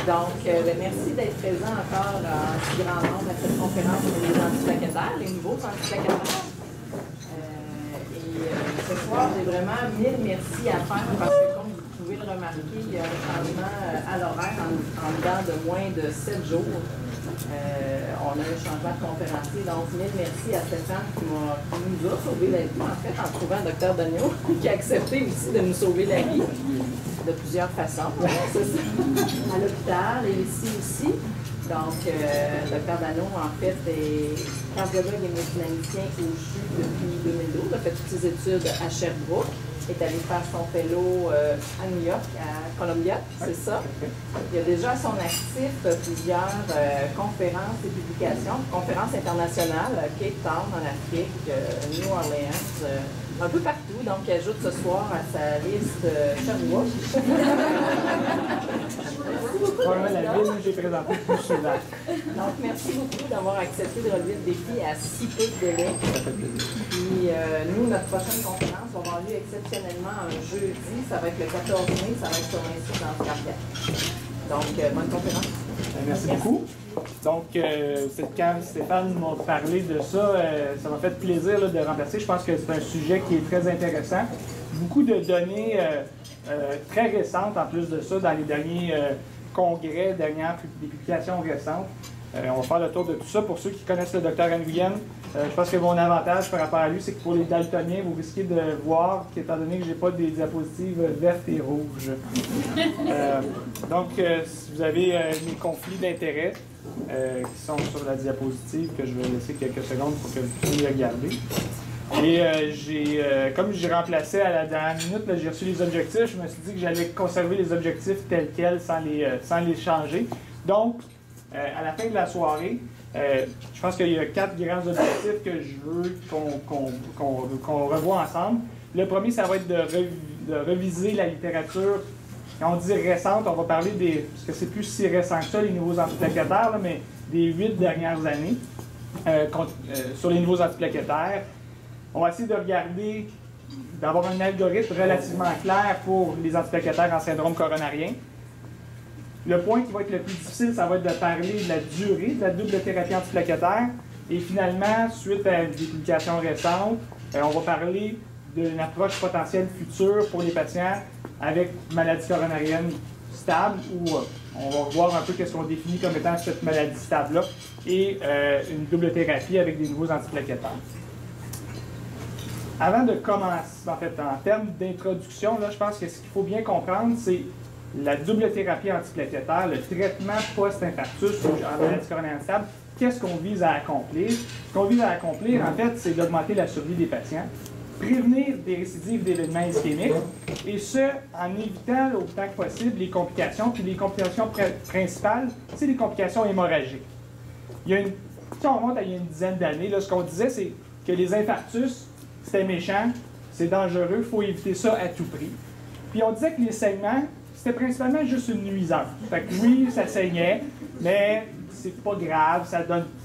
Donc, merci d'être présent encore en si grand nombre à cette conférence des antiplaquettaires, les nouveaux antiplaquettaires. Ce soir, j'ai vraiment 1000 merci à faire parce que, comme vous pouvez le remarquer, il y a un changement à l'horaire en dedans de moins de 7 jours. On a un changement de conférencier, donc 1000 merci à Stéphane qui nous a sauvé la vie, en fait, en trouvant un docteur Dagneau qui a accepté aussi de nous sauver la vie de plusieurs façons. C'est ça. À l'hôpital et ici aussi. Donc, Dr Dagneau, en fait, est cardiologue et médecin au CHU depuis 2012, a fait toutes ses études à Sherbrooke, est allé faire son fellow à New York, à Columbia, c'est ça. Il a déjà à son actif plusieurs conférences et publications, conférences internationales, Cape Town en Afrique, New Orleans, un peu partout, donc il ajoute ce soir à sa liste Sherbrooke. Probablement la ville où j'ai présenté plus souvent. Donc, merci beaucoup d'avoir accepté de relever le défi à si peu de délai. Puis, nous, notre prochaine conférence va avoir lieu exceptionnellement un jeudi. Ça va être le 14 mai, ça va être sur l'institut cardiaque. Donc, bonne conférence. Merci beaucoup. Donc, quand Stéphane m'a parlé de ça, ça m'a fait plaisir là, de remplacer. Je pense que c'est un sujet qui est très intéressant. Beaucoup de données très récentes en plus de ça dans les derniers congrès, dernières des publications récentes. On va faire le tour de tout ça. Pour ceux qui connaissent le Dr Nguyen, je pense que mon avantage par rapport à lui, c'est que pour les daltoniens, vous risquez de voir qu'étant donné que je n'ai pas des diapositives vertes et rouges. Donc, si vous avez mes conflits d'intérêt qui sont sur la diapositive, que je vais laisser quelques secondes pour que vous puissiez les regarder. Et comme j'ai remplacé à la dernière minute, j'ai reçu les objectifs, je me suis dit que j'allais conserver les objectifs tels quels sans les changer. Donc, à la fin de la soirée, je pense qu'il y a 4 grands objectifs que je veux qu'on revoie ensemble. Le premier, ça va être de reviser la littérature. Quand on dit récente, on va parler parce que c'est plus si récent que ça, les nouveaux antiplaquettaires, mais des 8 dernières années sur les nouveaux antiplaquettaires. On va essayer de regarder, d'avoir un algorithme relativement clair pour les antiplaquettaires en syndrome coronarien. Le point qui va être le plus difficile, ça va être de parler de la durée de la double thérapie antiplaquettaire. Et finalement, suite à des publications récentes, on va parler d'une approche potentielle future pour les patients avec maladie coronarienne stable, où on va voir un peu qu'est-ce qu'on définit comme étant cette maladie stable-là, et une double thérapie avec des nouveaux antiplaquettaires. Avant de commencer, en fait, en termes d'introduction, je pense que ce qu'il faut bien comprendre, c'est la double thérapie antiplaquettaire, le traitement post-infarctus en maladie coronarienne stable. Qu'est-ce qu'on vise à accomplir? Ce qu'on vise à accomplir, en fait, c'est d'augmenter la survie des patients, prévenir des récidives d'événements ischémiques, et ce, en évitant autant que possible les complications. Puis les complications principales, c'est les complications hémorragiques. Si on remonte à il y a une dizaine d'années, ce qu'on disait, c'est que les infarctus, c'était méchant, c'est dangereux, il faut éviter ça à tout prix. Puis on disait que les saignements, c'était principalement juste une nuisance. Fait que oui, ça saignait, mais c'est pas grave,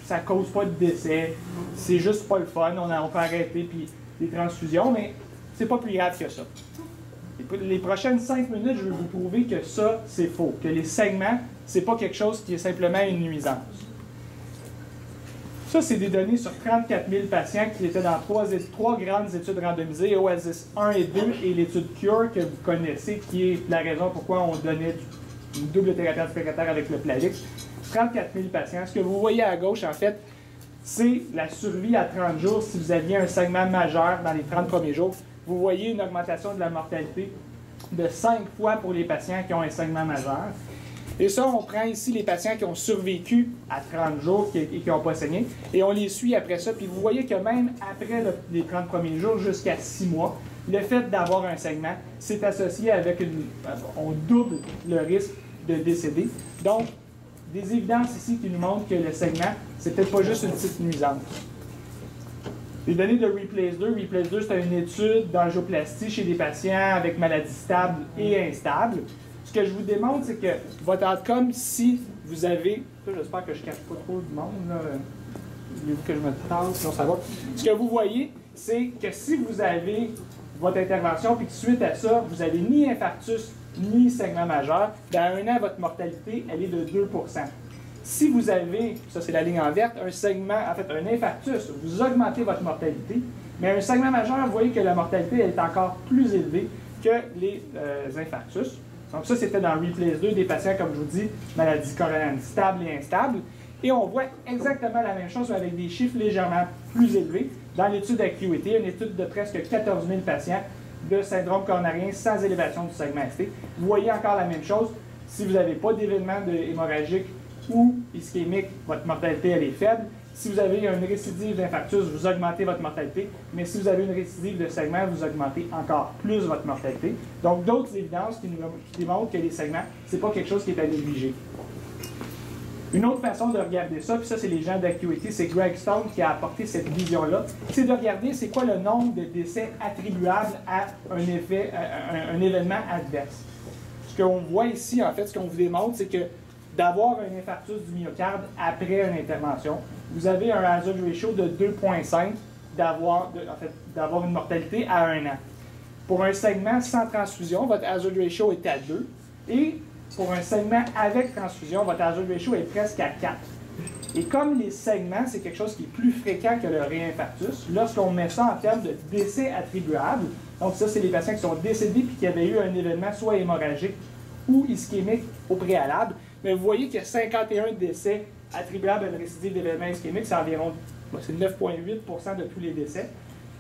ça cause pas de décès, c'est juste pas le fun, on peut arrêter, puis les transfusions, mais c'est pas plus grave que ça. Les prochaines 5 minutes, je vais vous prouver que ça, c'est faux, que les saignements, c'est pas quelque chose qui est simplement une nuisance. Ça, c'est des données sur 34 000 patients qui étaient dans 3 grandes études randomisées, OASIS 1 et 2, et l'étude CURE que vous connaissez, qui est la raison pourquoi on donnait une double thérapie antiplaquettaire avec le Plavix. 34 000 patients. Ce que vous voyez à gauche, en fait, c'est la survie à 30 jours si vous aviez un saignement majeur dans les 30 premiers jours. Vous voyez une augmentation de la mortalité de 5 fois pour les patients qui ont un saignement majeur. Et ça, on prend ici les patients qui ont survécu à 30 jours et qui n'ont pas saigné, et on les suit après ça. Puis vous voyez que même après les 30 premiers jours, jusqu'à 6 mois, le fait d'avoir un saignement, c'est associé avec on double le risque de décéder. Donc, des évidences ici qui nous montrent que le saignement, c'est peut-être pas juste une petite nuisance. Les données de REPLACE 2. REPLACE 2, c'est une étude d'angioplastie chez des patients avec maladie stable et instable. Ce que je vous démontre, c'est que votre outcome, si vous avez... J'espère que je ne cache pas trop de monde. Voulez-vous que je me tasse? Sinon, ça va. Ce que vous voyez, c'est que si vous avez votre intervention, puis que suite à ça, vous n'avez ni infarctus ni segment majeur, dans 1 an, votre mortalité, elle est de 2 %. Si vous avez, ça c'est la ligne en verte, un segment, en fait un infarctus, vous augmentez votre mortalité, mais un segment majeur, vous voyez que la mortalité elle est encore plus élevée que les infarctus. Donc ça, c'était dans REPLACE 2 des patients, comme je vous dis, maladie coronarienne stable et instable. Et on voit exactement la même chose avec des chiffres légèrement plus élevés dans l'étude Acuity, une étude de presque 14 000 patients de syndrome coronarien sans élévation du segment ST. Vous voyez encore la même chose. Si vous n'avez pas d'événement hémorragique ou ischémique, votre mortalité elle est faible. Si vous avez une récidive d'infarctus, vous augmentez votre mortalité. Mais si vous avez une récidive de segment, vous augmentez encore plus votre mortalité. Donc, d'autres évidences qui démontrent que les segments, ce n'est pas quelque chose qui est à négliger. Une autre façon de regarder ça, puis ça, c'est les gens d'Acuity, c'est Greg Stone qui a apporté cette vision-là, c'est de regarder c'est quoi le nombre de décès attribuables à un événement adverse. Ce qu'on voit ici, en fait, ce qu'on vous démontre, c'est que d'avoir un infarctus du myocarde après une intervention, vous avez un hazard ratio de 2,5 d'avoir une mortalité à 1 an. Pour un segment sans transfusion, votre hazard ratio est à 2. Et pour un segment avec transfusion, votre hazard ratio est presque à 4. Et comme les segments, c'est quelque chose qui est plus fréquent que le réinfarctus, lorsqu'on met ça en termes de décès attribuables, donc ça, c'est les patients qui sont décédés puis qui avaient eu un événement soit hémorragique ou ischémique au préalable, mais vous voyez qu'il y a 51 décès attribuables à une récidive d'événement ischémique, c'est environ 9,8 % de tous les décès.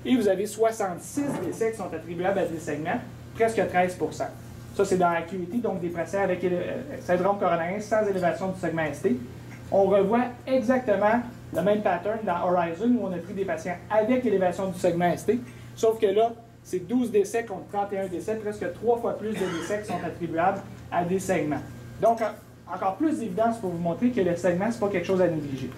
Et vous avez 66 décès qui sont attribuables à des segments, presque 13 %. Ça, c'est dans Acuity, donc des patients avec syndrome coronarien sans élévation du segment ST. On revoit exactement le même pattern dans Horizon, où on a pris des patients avec élévation du segment ST, sauf que là, c'est 12 décès contre 31 décès, presque 3 fois plus de décès qui sont attribuables à des segments. Donc, encore plus d'évidence pour vous montrer que le segment, ce n'est pas quelque chose à négliger.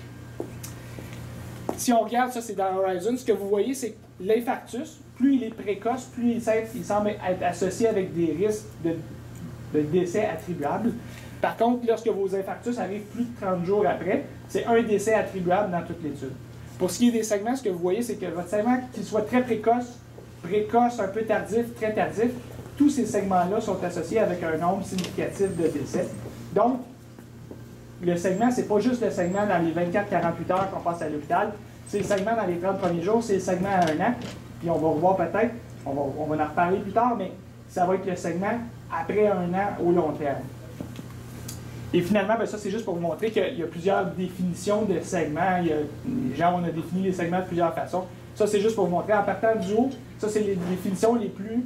Si on regarde, ça c'est dans Horizon, ce que vous voyez, c'est que l'infarctus, plus il est précoce, plus il semble être associé avec des risques de décès attribuables. Par contre, lorsque vos infarctus arrivent plus de 30 jours après, c'est un décès attribuable dans toute l'étude. Pour ce qui est des segments, ce que vous voyez, c'est que votre segment, qu'il soit très précoce, un peu tardif, très tardif, tous ces segments-là sont associés avec un nombre significatif de décès. Donc, le segment, ce n'est pas juste le segment dans les 24-48 heures qu'on passe à l'hôpital, c'est le segment dans les 30 premiers jours, c'est le segment à 1 an, puis on va revoir peut-être, on va en reparler plus tard, mais ça va être le segment après 1 an au long terme. Et finalement, ben ça c'est juste pour vous montrer qu'il y a plusieurs définitions de segments. Les gens, on a défini les segments de plusieurs façons. Ça, c'est juste pour vous montrer. En partant du haut, ça, c'est les définitions les plus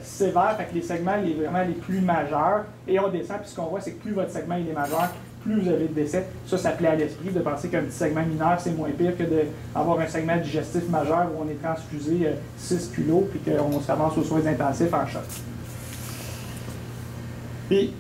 sévères, fait que les segments vraiment les plus majeurs. Et on descend, puis ce qu'on voit, c'est que plus votre segment il est majeur, plus vous avez de décès. Ça plaît à l'esprit de penser qu'un petit segment mineur, c'est moins pire que d'avoir un segment digestif majeur où on est transfusé 6 kilos puis qu'on se ramasse aux soins intensifs en choc. Puis,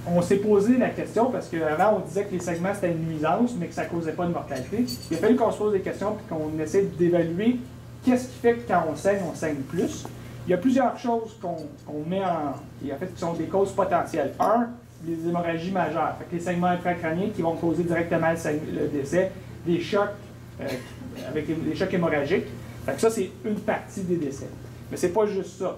on s'est posé la question, parce qu'avant, on disait que les segments, c'était une nuisance, mais que ça ne causait pas de mortalité. Il a fallu qu'on se pose des questions et qu'on essaie d'évaluer qu'est-ce qui fait que quand on saigne plus. Il y a plusieurs choses qu'on met en fait, qui sont des causes potentielles. Un, les hémorragies majeures, fait que les saignements intracrâniens qui vont causer directement le décès, des chocs avec les chocs hémorragiques. Fait que ça, c'est une partie des décès. Mais c'est pas juste ça.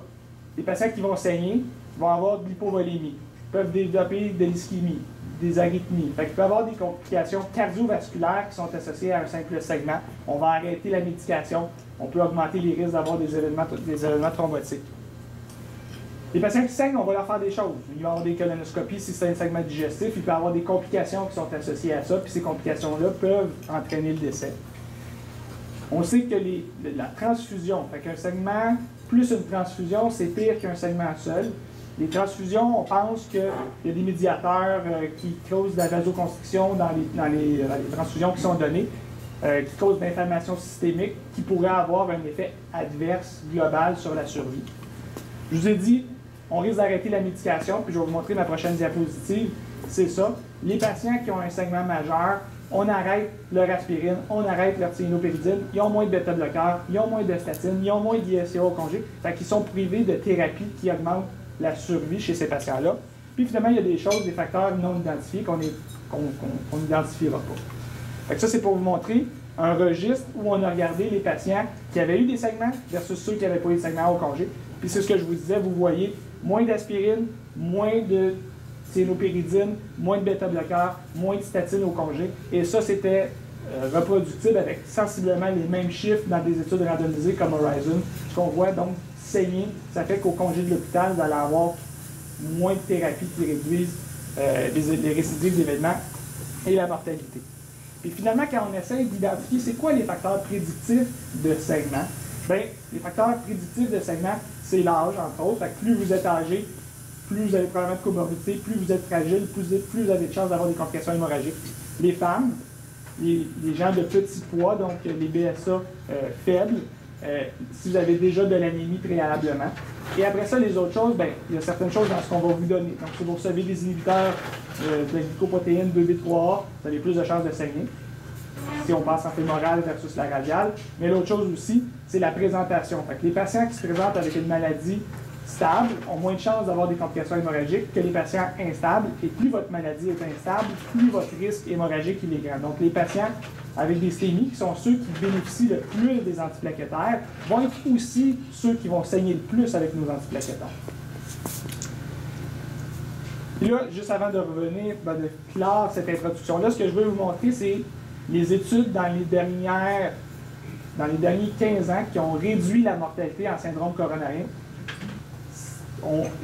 Les patients qui vont saigner vont avoir de l'hypovolémie, peuvent développer de l'ischémie, des arythmies. Fait qu'il peut y avoir des complications cardiovasculaires qui sont associées à un simple segment. On va arrêter la médication. On peut augmenter les risques d'avoir des événements thrombotiques. Les patients qui saignent, on va leur faire des choses. Il va y avoir des colonoscopies si c'est un segment digestif. Il peut y avoir des complications qui sont associées à ça, puis ces complications-là peuvent entraîner le décès. On sait que la transfusion, fait qu'un segment plus une transfusion, c'est pire qu'un segment seul. Les transfusions, on pense qu'il y a des médiateurs qui causent de la vasoconstriction dans les transfusions qui sont données, qui causent de l'inflammation systémique, qui pourrait avoir un effet adverse global sur la survie. Je vous ai dit, on risque d'arrêter la médication, puis je vais vous montrer ma prochaine diapositive. C'est ça. Les patients qui ont un segment majeur, on arrête leur aspirine, on arrête leur cyanopéridine, ils ont moins de bêta-bloqueurs, ils ont moins de statine, ils ont moins d'ISCA au congé, fait qu'ils sont privés de thérapies qui augmentent la survie chez ces patients-là. Puis finalement, il y a des choses, des facteurs non identifiés qu'on n'identifiera pas. Fait que ça, c'est pour vous montrer un registre où on a regardé les patients qui avaient eu des segments versus ceux qui n'avaient pas eu de segments au congé. Puis c'est ce que je vous disais, vous voyez moins d'aspirine, moins de cyanopéridine, moins de bêta-bloqueurs, moins de statine au congé. Et ça, c'était reproductible avec sensiblement les mêmes chiffres dans des études randomisées comme Horizon. Ce qu'on voit donc saigner, ça fait qu'au congé de l'hôpital, vous allez avoir moins de thérapies qui réduisent les récidives d'événements et la mortalité. Puis finalement, quand on essaie d'identifier c'est quoi les facteurs prédictifs de saignement, bien, les facteurs prédictifs de saignement, c'est l'âge, entre autres. Fait que plus vous êtes âgé, plus vous avez probablement de comorbidité, plus vous êtes fragile, plus vous avez de chances d'avoir des complications hémorragiques. Les femmes, les gens de petit poids, donc les BSA faibles, si vous avez déjà de l'anémie préalablement. Et après ça, les autres choses, bien, il y a certaines choses dans ce qu'on va vous donner. Donc, si vous recevez des inhibiteurs de la glycoprotéine 2B3A, vous avez plus de chances de saigner, si on passe en fémorale versus la radiale. Mais l'autre chose aussi, c'est la présentation. Fait que les patients qui se présentent avec une maladie stable ont moins de chances d'avoir des complications hémorragiques que les patients instables. Et plus votre maladie est instable, plus votre risque hémorragique il est grand. Donc, les patients avec des STEMI, qui sont ceux qui bénéficient le plus des antiplaquettaires, vont être aussi ceux qui vont saigner le plus avec nos antiplaquettaires. Et là, juste avant de revenir, de clore cette introduction-là, ce que je veux vous montrer, c'est les études dans les derniers 15 ans qui ont réduit la mortalité en syndrome coronarien.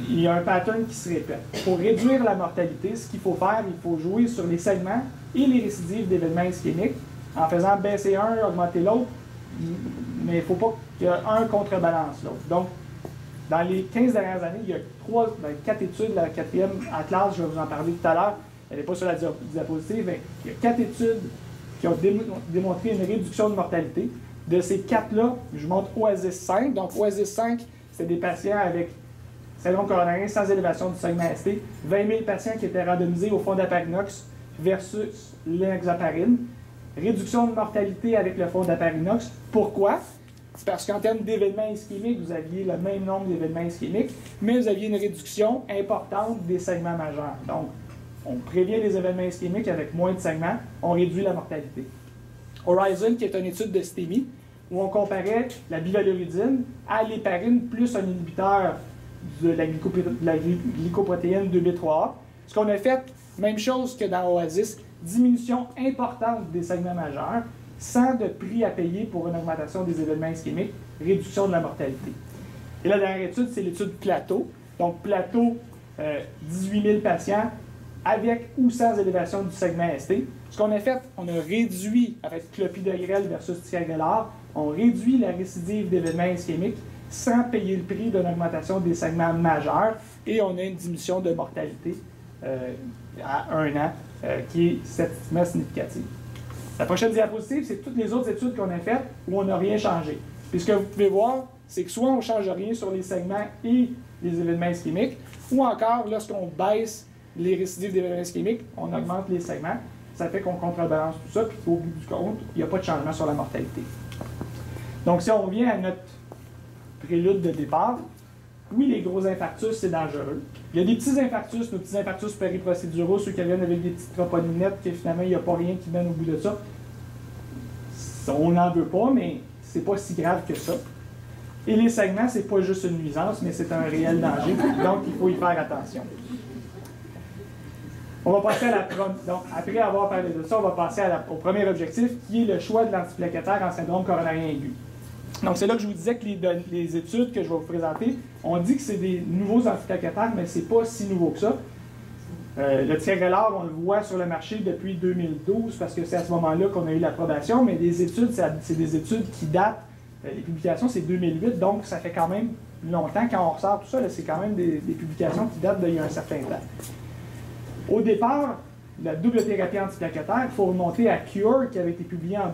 Il y a un pattern qui se répète. Pour réduire la mortalité, ce qu'il faut faire, il faut jouer sur les segments et les récidives d'événements ischémiques en faisant baisser un, augmenter l'autre, mais il ne faut pas qu'un contrebalance l'autre. Donc, dans les 15 dernières années, il y a 4 études, la quatrième Atlas, je vais vous en parler tout à l'heure, elle n'est pas sur la diapositive, mais il y a 4 études qui ont démontré une réduction de mortalité. De ces 4-là, je montre Oasis 5. Donc, Oasis 5, c'est des patients avec syndrome coronarien sans élévation du segment ST, 20 000 patients qui étaient randomisés au fondaparinux versus l'enoxaparine. Réduction de mortalité avec le fondaparinux. Pourquoi? C'est parce qu'en termes d'événements ischémiques, vous aviez le même nombre d'événements ischémiques, mais vous aviez une réduction importante des segments majeurs. Donc, on prévient les événements ischémiques avec moins de segments, on réduit la mortalité. Horizon, qui est une étude de STEMI, où on comparait la bivalirudine à l'héparine plus un inhibiteur de la glycoprotéine 2B3A. Ce qu'on a fait, même chose que dans Oasis, diminution importante des segments majeurs, sans de prix à payer pour une augmentation des événements ischémiques, réduction de la mortalité. Et la dernière étude, c'est l'étude Plateau. Donc, Plateau, 18 000 patients avec ou sans élévation du segment ST. Ce qu'on a fait, on a réduit, avec clopidogrel versus ticagrelor, on réduit la récidive d'événements ischémiques sans payer le prix d'une augmentation des segments majeurs et on a une diminution de mortalité à 1 an qui est statistiquement significative. La prochaine diapositive, c'est toutes les autres études qu'on a faites où on n'a rien changé. Puis ce que vous pouvez voir, c'est que soit on ne change rien sur les segments et les événements ischémiques, ou encore, lorsqu'on baisse les récidives d'événements ischémiques, on augmente les segments. Ça fait qu'on contrebalance tout ça, puis au bout du compte, il n'y a pas de changement sur la mortalité. Donc, si on revient à notre prélude de départ, oui, les gros infarctus, c'est dangereux. Il y a des petits infarctus, nos petits infarctus périprocéduraux, ceux qui viennent avec des petites troponinettes, que finalement, il n'y a pas rien qui mène au bout de ça. On n'en veut pas, mais c'est pas si grave que ça. Et les segments, c'est pas juste une nuisance, mais c'est un réel danger. Donc, il faut y faire attention. On va passer à la donc, après avoir parlé de ça, on va passer au premier objectif, qui est le choix de l'antiplaquettaire en syndrome coronarien aigu. Donc, c'est là que je vous disais que les études que je vais vous présenter, on dit que c'est des nouveaux antiplaquettaires, mais c'est pas si nouveau que ça. Le ticagrelor, on le voit sur le marché depuis 2012, parce que c'est à ce moment-là qu'on a eu l'approbation, mais les études, c'est des études qui datent, les publications, c'est 2008, donc ça fait quand même longtemps. Quand on ressort tout ça, c'est quand même des publications qui datent d'il y a un certain temps. Au départ, la double thérapie antiplaquettaire, il faut remonter à Cure, qui avait été publié en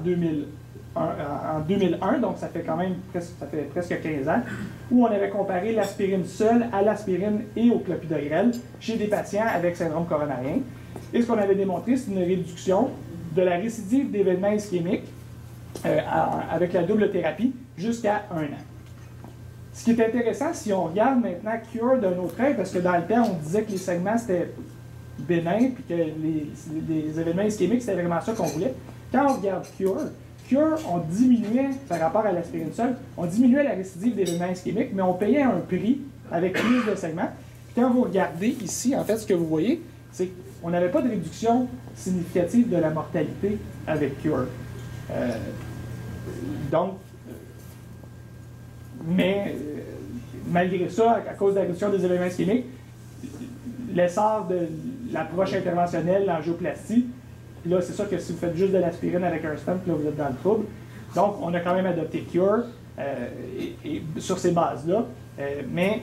2001, donc ça fait quand même presque 15 ans, où on avait comparé l'aspirine seule à l'aspirine et au clopidogrel chez des patients avec syndrome coronarien. Et ce qu'on avait démontré, c'est une réduction de la récidive d'événements ischémiques avec la double thérapie jusqu'à 1 an. Ce qui est intéressant, si on regarde maintenant Cure d'un autre œil, parce que dans le temps, on disait que les segments, c'était bénin, puis que les événements ischémiques, c'était vraiment ça qu'on voulait. Quand on regarde Cure, on diminuait, par rapport à l'aspirine seule, on diminuait la récidive d'événements ischémiques, mais on payait un prix avec plus de segments. Puis quand vous regardez ici, en fait, ce que vous voyez, c'est qu'on n'avait pas de réduction significative de la mortalité avec Cure. Malgré ça, à cause de la réduction des éléments ischémiques, l'essor de l'approche interventionnelle, l'angioplastie, puis là, c'est sûr que si vous faites juste de l'aspirine avec un stent, là, vous êtes dans le trouble. Donc, on a quand même adopté Cure et sur ces bases-là, mais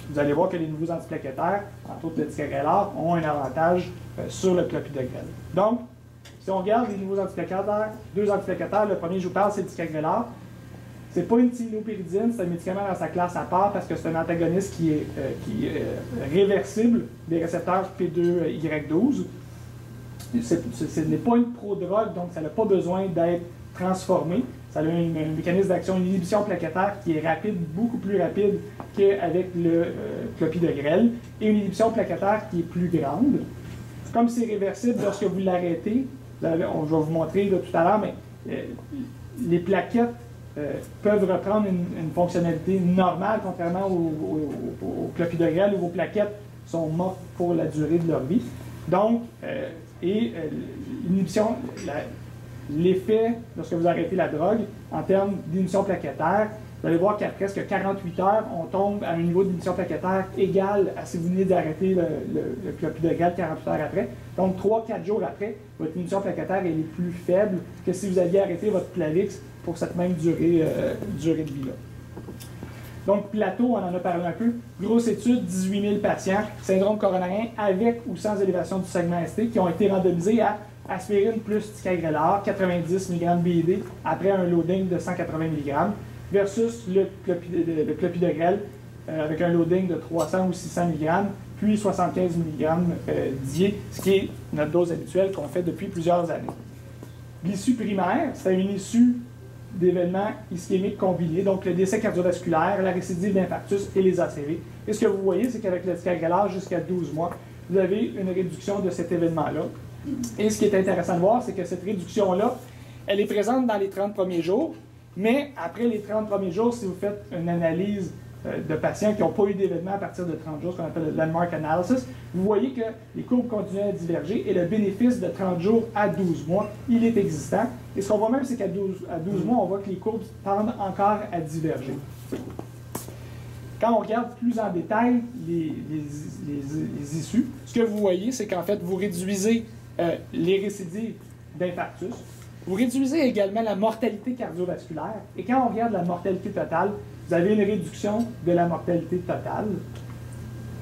vous allez voir que les nouveaux antiplaquettaires, entre autres le ticagrelor, ont un avantage sur le clopidogrel. Donc, si on regarde les nouveaux antiplaquettaires, deux antiplaquettaires, le premier, je vous parle, c'est le ticagrelor. C'est pas une tynopyridine, c'est un médicament dans sa classe à part parce que c'est un antagoniste qui est réversible des récepteurs P2Y12. Ce n'est pas une prodrogue, donc ça n'a pas besoin d'être transformé. Ça a un mécanisme d'action, une inhibition plaquettaire qui est rapide, beaucoup plus rapide qu'avec le clopidogrel, et une inhibition plaquettaire qui est plus grande. Comme c'est réversible lorsque vous l'arrêtez, je vais vous montrer là, tout à l'heure, mais les plaquettes peuvent reprendre une fonctionnalité normale, contrairement au clopidogrel où vos plaquettes sont mortes pour la durée de leur vie. Donc, l'inhibition, l'effet, lorsque vous arrêtez la drogue, en termes d'inhibition plaquettaire, vous allez voir qu'à presque 48 heures, on tombe à un niveau d'inhibition plaquettaire égal à si vous venez d'arrêter le clopidogrel 48 heures après. Donc, 3-4 jours après, votre inhibition plaquettaire est plus faible que si vous aviez arrêté votre Plavix pour cette même durée de vie-là. Donc, plateau, on en a parlé un peu. Grosse étude, 18 000 patients, syndrome coronarien avec ou sans élévation du segment ST, qui ont été randomisés à aspirine plus ticagrelor, 90 mg BID, après un loading de 180 mg, versus le clopidogrel, avec un loading de 300 ou 600 mg, puis 75 mg d'IE, ce qui est notre dose habituelle qu'on fait depuis plusieurs années. L'issue primaire, c'est une issue d'événements ischémiques combinés, donc le décès cardiovasculaire, la récidive d'infarctus et les ACV. Et ce que vous voyez, c'est qu'avec le ticagrelor jusqu'à 12 mois, vous avez une réduction de cet événement-là. Et ce qui est intéressant de voir, c'est que cette réduction-là, elle est présente dans les 30 premiers jours, mais après les 30 premiers jours, si vous faites une analyse de patients qui n'ont pas eu d'événement à partir de 30 jours, ce qu'on appelle le landmark analysis, vous voyez que les courbes continuent à diverger et le bénéfice de 30 jours à 12 mois, il est existant. Et ce qu'on voit même, c'est qu'à 12 mois, on voit que les courbes tendent encore à diverger. Quand on regarde plus en détail les issues, ce que vous voyez, c'est qu'en fait, vous réduisez les récidives d'infarctus, vous réduisez également la mortalité cardiovasculaire, et quand on regarde la mortalité totale, vous avez une réduction de la mortalité totale.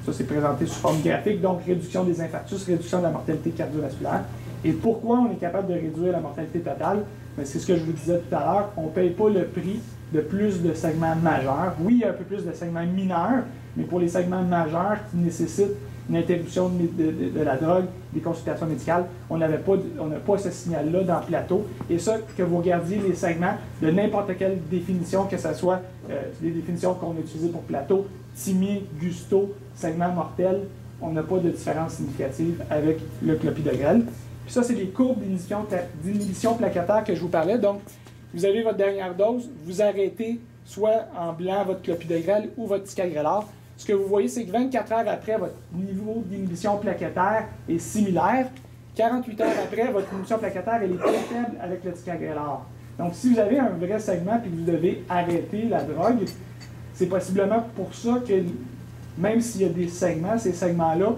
Ça, c'est présenté sous forme graphique, donc réduction des infarctus, réduction de la mortalité cardiovasculaire. Et pourquoi on est capable de réduire la mortalité totale? C'est ce que je vous disais tout à l'heure, on ne paye pas le prix de plus de segments majeurs. Oui, il y a un peu plus de segments mineurs, mais pour les segments majeurs qui nécessitent une interruption de la drogue, des consultations médicales, on n'a pas ce signal-là dans Plateau. Et ça, que vous regardiez les segments de n'importe quelle définition, que ce soit les définitions qu'on a utilisées pour Plateau, TIMI, Gusto, segment mortel, on n'a pas de différence significative avec le clopidogrel. Puis ça, c'est les courbes d'inhibition plaquettaire que je vous parlais. Donc, vous avez votre dernière dose, vous arrêtez soit en blanc votre clopidogrel ou votre ticagrelor. Ce que vous voyez, c'est que 24 heures après, votre niveau d'inhibition plaquettaire est similaire. 48 heures après, votre inhibition plaquettaire elle est très faible avec le ticagrelor. Donc, si vous avez un vrai segment et que vous devez arrêter la drogue, c'est possiblement pour ça que, même s'il y a des segments, ces segments-là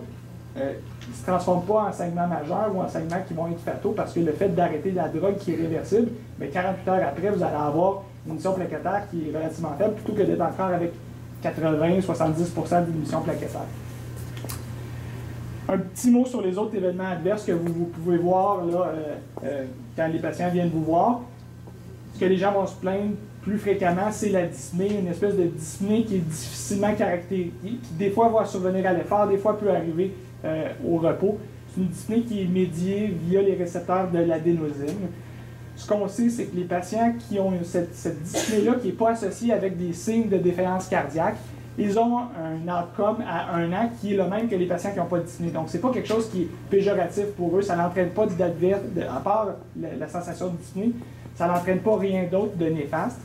ne se transforment pas en segments majeurs ou en segments qui vont être fataux parce que le fait d'arrêter la drogue qui est réversible, bien, 48 heures après, vous allez avoir une inhibition plaquettaire qui est relativement faible plutôt que d'être encore avec 80-70% d'inhibition plaquettaire. Un petit mot sur les autres événements adverses que vous pouvez voir là, quand les patients viennent vous voir. Ce que les gens vont se plaindre plus fréquemment, c'est la dyspnée, une espèce de dyspnée qui est difficilement caractérisée, qui des fois va survenir à l'effort, des fois peut arriver au repos. C'est une dyspnée qui est médiée via les récepteurs de l'adénosine. Ce qu'on sait, c'est que les patients qui ont cette dyspnée-là, qui n'est pas associée avec des signes de défaillance cardiaque, ils ont un outcome à 1 an qui est le même que les patients qui n'ont pas de dyspnée. Donc, ce n'est pas quelque chose qui est péjoratif pour eux. Ça n'entraîne pas d'adverse, à part la sensation de dyspnée, ça n'entraîne pas rien d'autre de néfaste.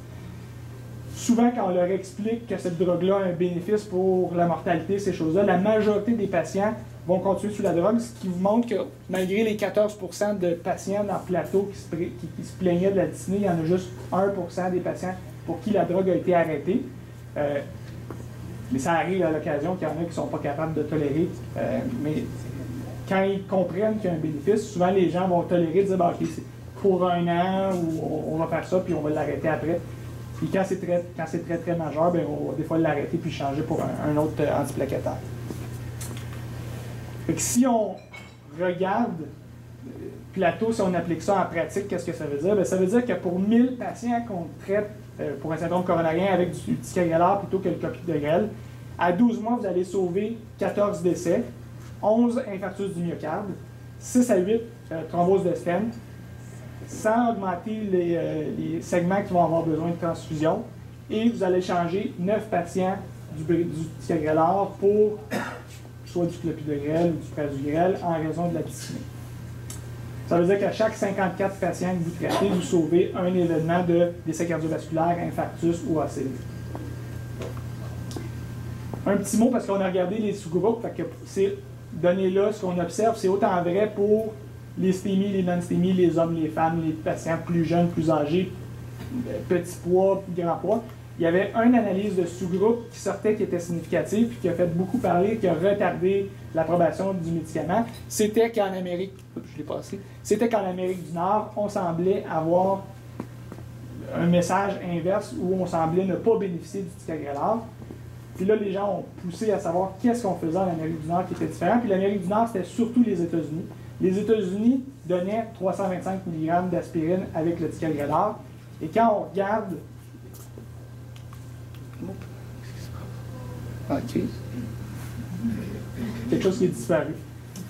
souvent, quand on leur explique que cette drogue-là a un bénéfice pour la mortalité, ces choses-là, la majorité des patients vont continuer sous la drogue, ce qui vous montre que malgré les 14% de patients dans le plateau qui se plaignaient de la dyspnée, il y en a juste 1% des patients pour qui la drogue a été arrêtée. Mais ça arrive à l'occasion qu'il y en a qui ne sont pas capables de tolérer. Mais quand ils comprennent qu'il y a un bénéfice, souvent les gens vont tolérer, dire bah, OK, c'est pour un an, ou on va faire ça, puis on va l'arrêter après. Puis quand c'est très majeur, bien, on va des fois l'arrêter puis changer pour un autre antiplaquettaire. Fait que si on regarde plateau, si on applique ça en pratique, qu'est-ce que ça veut dire? Bien, ça veut dire que pour 1000 patients qu'on traite pour un syndrome coronarien avec du ticagrelor plutôt que le clopidogrel, à 12 mois, vous allez sauver 14 décès, 11 infarctus du myocarde, 6 à 8 thromboses de stent, sans augmenter les segments qui vont avoir besoin de transfusion. Et vous allez changer 9 patients du ticagrelor pour soit du clopidogrel ou du prasugrel en raison de la dyspnée. Ça veut dire qu'à chaque 54 patients que vous traitez, vous sauvez un événement de décès cardiovasculaire, infarctus ou ACV. Un petit mot parce qu'on a regardé les sous-groupes, fait que ces données-là, ce qu'on observe, c'est autant vrai pour les stémies, les non-stémies, les hommes, les femmes, les patients plus jeunes, plus âgés, petit poids, grand poids. Il y avait une analyse de sous-groupe qui sortait qui était significative puis qui a fait beaucoup parler, qui a retardé l'approbation du médicament. C'était qu'en Amérique, je l'ai passé, c'était qu'en Amérique du Nord, on semblait avoir un message inverse où on semblait ne pas bénéficier du ticagrelor. Puis là, les gens ont poussé à savoir qu'est-ce qu'on faisait en Amérique du Nord qui était différent. Puis l'Amérique du Nord, c'était surtout les États-Unis. Les États-Unis donnaient 325 mg d'aspirine avec le ticagrelor. Et quand on regarde... OK. Quelque chose qui est disparu.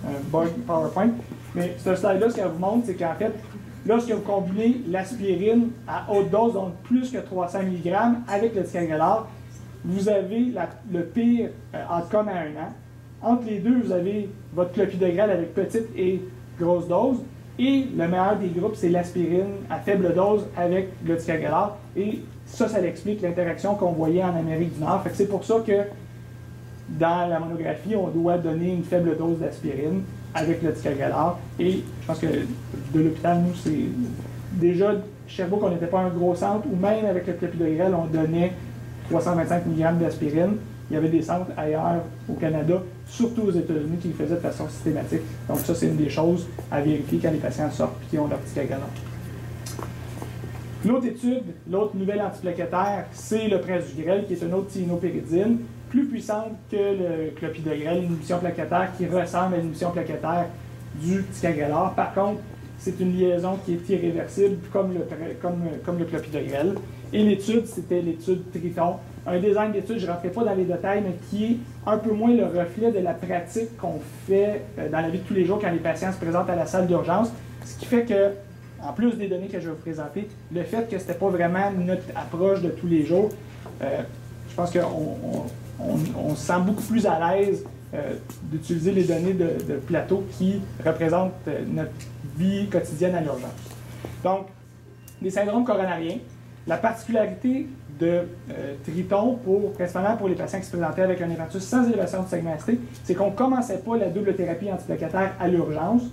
Un bug PowerPoint. Mais ce slide-là, ce qu'elle vous montre, c'est qu'en fait, lorsque vous combinez l'aspirine à haute dose, donc plus que 300 mg avec le ticagrelor, vous avez le pire outcome à 1 an. Entre les deux, vous avez votre clopidogrel avec petite et grosse dose. Et le meilleur des groupes, c'est l'aspirine à faible dose avec le ticagrelor. Et ça explique l'interaction qu'on voyait en Amérique du Nord. C'est pour ça que dans la monographie, on doit donner une faible dose d'aspirine avec le ticagrelor. Et je pense que de l'hôpital, nous, c'est déjà, Sherbrooke, on n'était pas un gros centre, ou même avec le clopidogrel, on donnait 325 mg d'aspirine. Il y avait des centres ailleurs au Canada, surtout aux États-Unis, qui le faisaient de façon systématique. Donc ça, c'est une des choses à vérifier quand les patients sortent et qu'ils ont leur ticagrelor. L'autre étude, l'autre nouvelle antiplaquettaire, c'est le prasugrel, qui est une autre thiénopéridine, plus puissante que le clopidogrel, une inhibition plaquettaire qui ressemble à l'inhibition plaquettaire du ticagrelor. Par contre, c'est une liaison qui est irréversible, comme le clopidogrel. Et l'étude, c'était l'étude Triton. Un design d'étude, je ne rentrerai pas dans les détails, mais qui est un peu moins le reflet de la pratique qu'on fait dans la vie de tous les jours quand les patients se présentent à la salle d'urgence. Ce qui fait que, en plus des données que je vais vous présenter, le fait que ce n'était pas vraiment notre approche de tous les jours, je pense qu'on se sent beaucoup plus à l'aise d'utiliser les données de plateau qui représentent notre vie quotidienne à l'urgence. Donc, les syndromes coronariens, la particularité de Triton, principalement pour les patients qui se présentaient avec un infarctus sans élévation du segment ST, c'est qu'on ne commençait pas la double thérapie antiplaquettaire à l'urgence,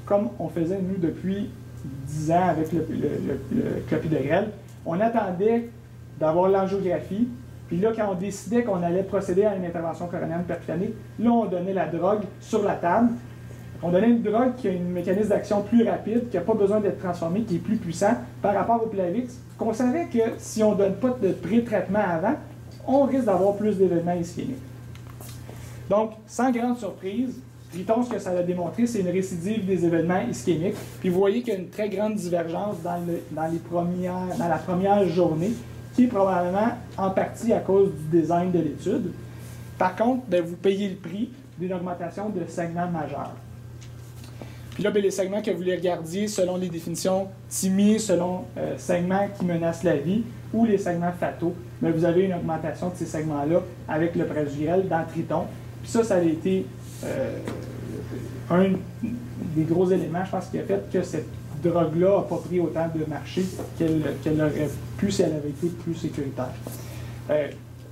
comme on faisait, nous, depuis 10 ans avec le clopidogrel. On attendait d'avoir l'angiographie, puis là, quand on décidait qu'on allait procéder à une intervention coronarienne percutanée, là, on donnait la drogue sur la table. On donnait une drogue qui a un mécanisme d'action plus rapide, qui n'a pas besoin d'être transformé, qui est plus puissant par rapport au Plavix, qu'on savait que si on ne donne pas de pré-traitement avant, on risque d'avoir plus d'événements ischémiques. Donc, sans grande surprise, Triton, ce que ça a démontré, c'est une récidive des événements ischémiques. Puis vous voyez qu'il y a une très grande divergence dans la première journée, qui est probablement en partie à cause du design de l'étude. Par contre, bien, vous payez le prix d'une augmentation de segments majeurs. Puis là, bien, les segments que vous les regardiez selon les définitions TIMI, selon segments qui menacent la vie, ou les segments fataux, bien, vous avez une augmentation de ces segments-là avec le prasugrel dans Triton. Puis ça a été un des gros éléments, je pense, qui a fait que cette drogue-là n'a pas pris autant de marché qu'elle aurait pu si elle avait été plus sécuritaire.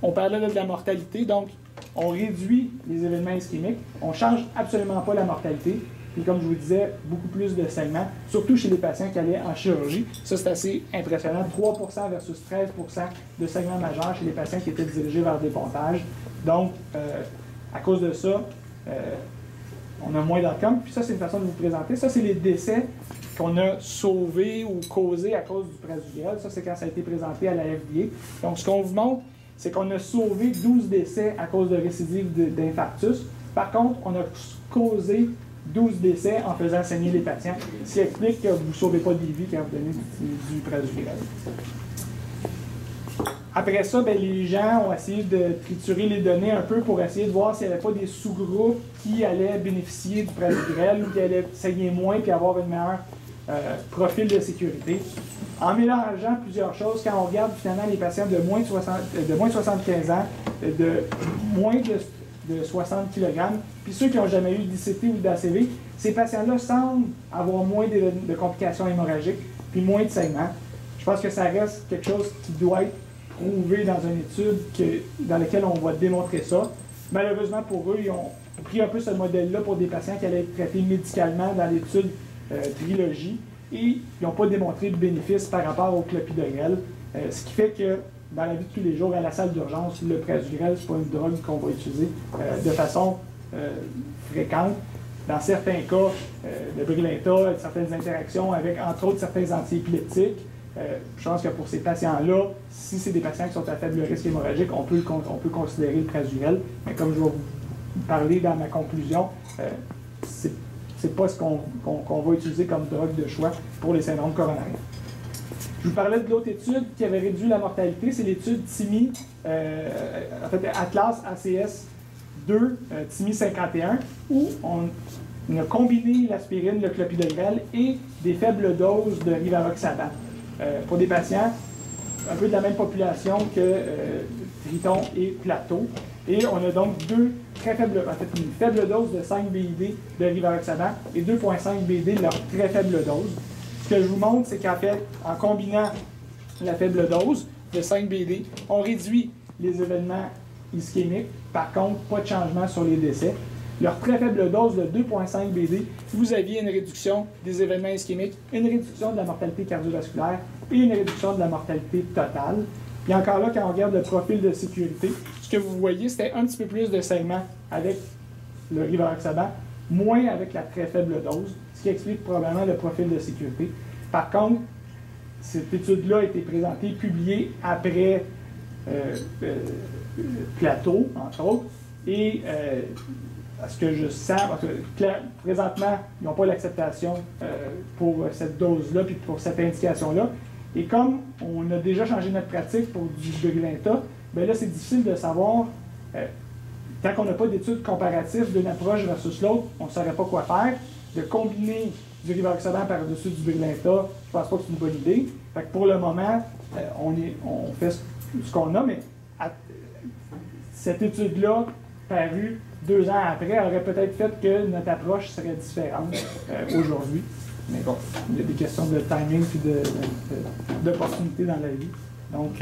On parlait là de la mortalité, donc on réduit les événements ischémiques, on ne change absolument pas la mortalité, puis comme je vous disais, beaucoup plus de saignements, surtout chez les patients qui allaient en chirurgie. Ça, c'est assez impressionnant, 3% versus 13% de saignements majeurs chez les patients qui étaient dirigés vers des pontages. Donc, à cause de ça, on a moins d'outcomes. Puis ça, c'est une façon de vous présenter. Ça, c'est les décès qu'on a sauvés ou causés à cause du prasugrel. Ça, c'est quand ça a été présenté à la FDA. Donc, ce qu'on vous montre, c'est qu'on a sauvé 12 décès à cause de récidive d'infarctus. Par contre, on a causé 12 décès en faisant saigner les patients, ce qui explique que vous ne sauvez pas des vies quand vous donnez du prasugrel. Après ça, bien, les gens ont essayé de triturer les données un peu pour essayer de voir s'il n'y avait pas des sous-groupes qui allaient bénéficier du prasugrel ou qui allaient saigner moins et avoir un meilleur profil de sécurité. En mélangeant plusieurs choses, quand on regarde finalement les patients de moins de 75 ans, de moins de 60 kg, puis ceux qui n'ont jamais eu d'ICT ou d'ACV, ces patients-là semblent avoir moins de complications hémorragiques puis moins de saignements. Je pense que ça reste quelque chose qui doit être prouvé dans une étude dans laquelle on va démontrer ça. Malheureusement pour eux, ils ont pris un peu ce modèle-là pour des patients qui allaient être traités médicalement dans l'étude Trilogie et ils n'ont pas démontré de bénéfice par rapport au clopidogrel, ce qui fait que dans la vie de tous les jours, à la salle d'urgence, le prasugrel, ce n'est pas une drogue qu'on va utiliser de façon fréquente. Dans certains cas, le Brilinta, certaines interactions avec, entre autres, certains antiépileptiques. Je pense que pour ces patients-là, si c'est des patients qui sont à faible risque hémorragique, on peut considérer le prasugrel. Mais comme je vais vous parler dans ma conclusion, c'est pas ce qu'on va utiliser comme drogue de choix pour les syndromes coronariens. Je vous parlais de l'autre étude qui avait réduit la mortalité, c'est l'étude TIMI, en fait Atlas ACS 2, TIMI 51, où on a combiné l'aspirine, le clopidogrel et des faibles doses de rivaroxaban pour des patients un peu de la même population que Triton et Plateau. Et on a donc une faible dose de 5 BID de rivaroxaban et 2,5 BID de leur très faible dose. Ce que je vous montre, c'est qu'en fait, en combinant la faible dose de 5 BD, on réduit les événements ischémiques. Par contre, pas de changement sur les décès. Leur très faible dose de 2,5 BD, vous aviez une réduction des événements ischémiques, une réduction de la mortalité cardiovasculaire et une réduction de la mortalité totale. Et encore là, quand on regarde le profil de sécurité, ce que vous voyez, c'était un petit peu plus de saignement avec le rivaroxaban, moins avec la très faible dose, ce qui explique probablement le profil de sécurité. Par contre, cette étude-là a été présentée, publiée après Plateau, entre autres, et à ce que je sens, parce que présentement, ils n'ont pas l'acceptation pour cette dose-là puis pour cette indication-là. Et comme on a déjà changé notre pratique pour du Brilinta, bien là, c'est difficile de savoir, tant qu'on n'a pas d'études comparatives d'une approche versus l'autre, on ne saurait pas quoi faire. De combiner du rivaroxaban par-dessus du Brilinta, je ne pense pas que c'est une bonne idée. Fait que pour le moment, on fait ce qu'on a, mais cette étude-là, parue 2 ans après, aurait peut-être fait que notre approche serait différente aujourd'hui. Mais bon, il y a des questions de timing et d'opportunité dans la vie. Donc,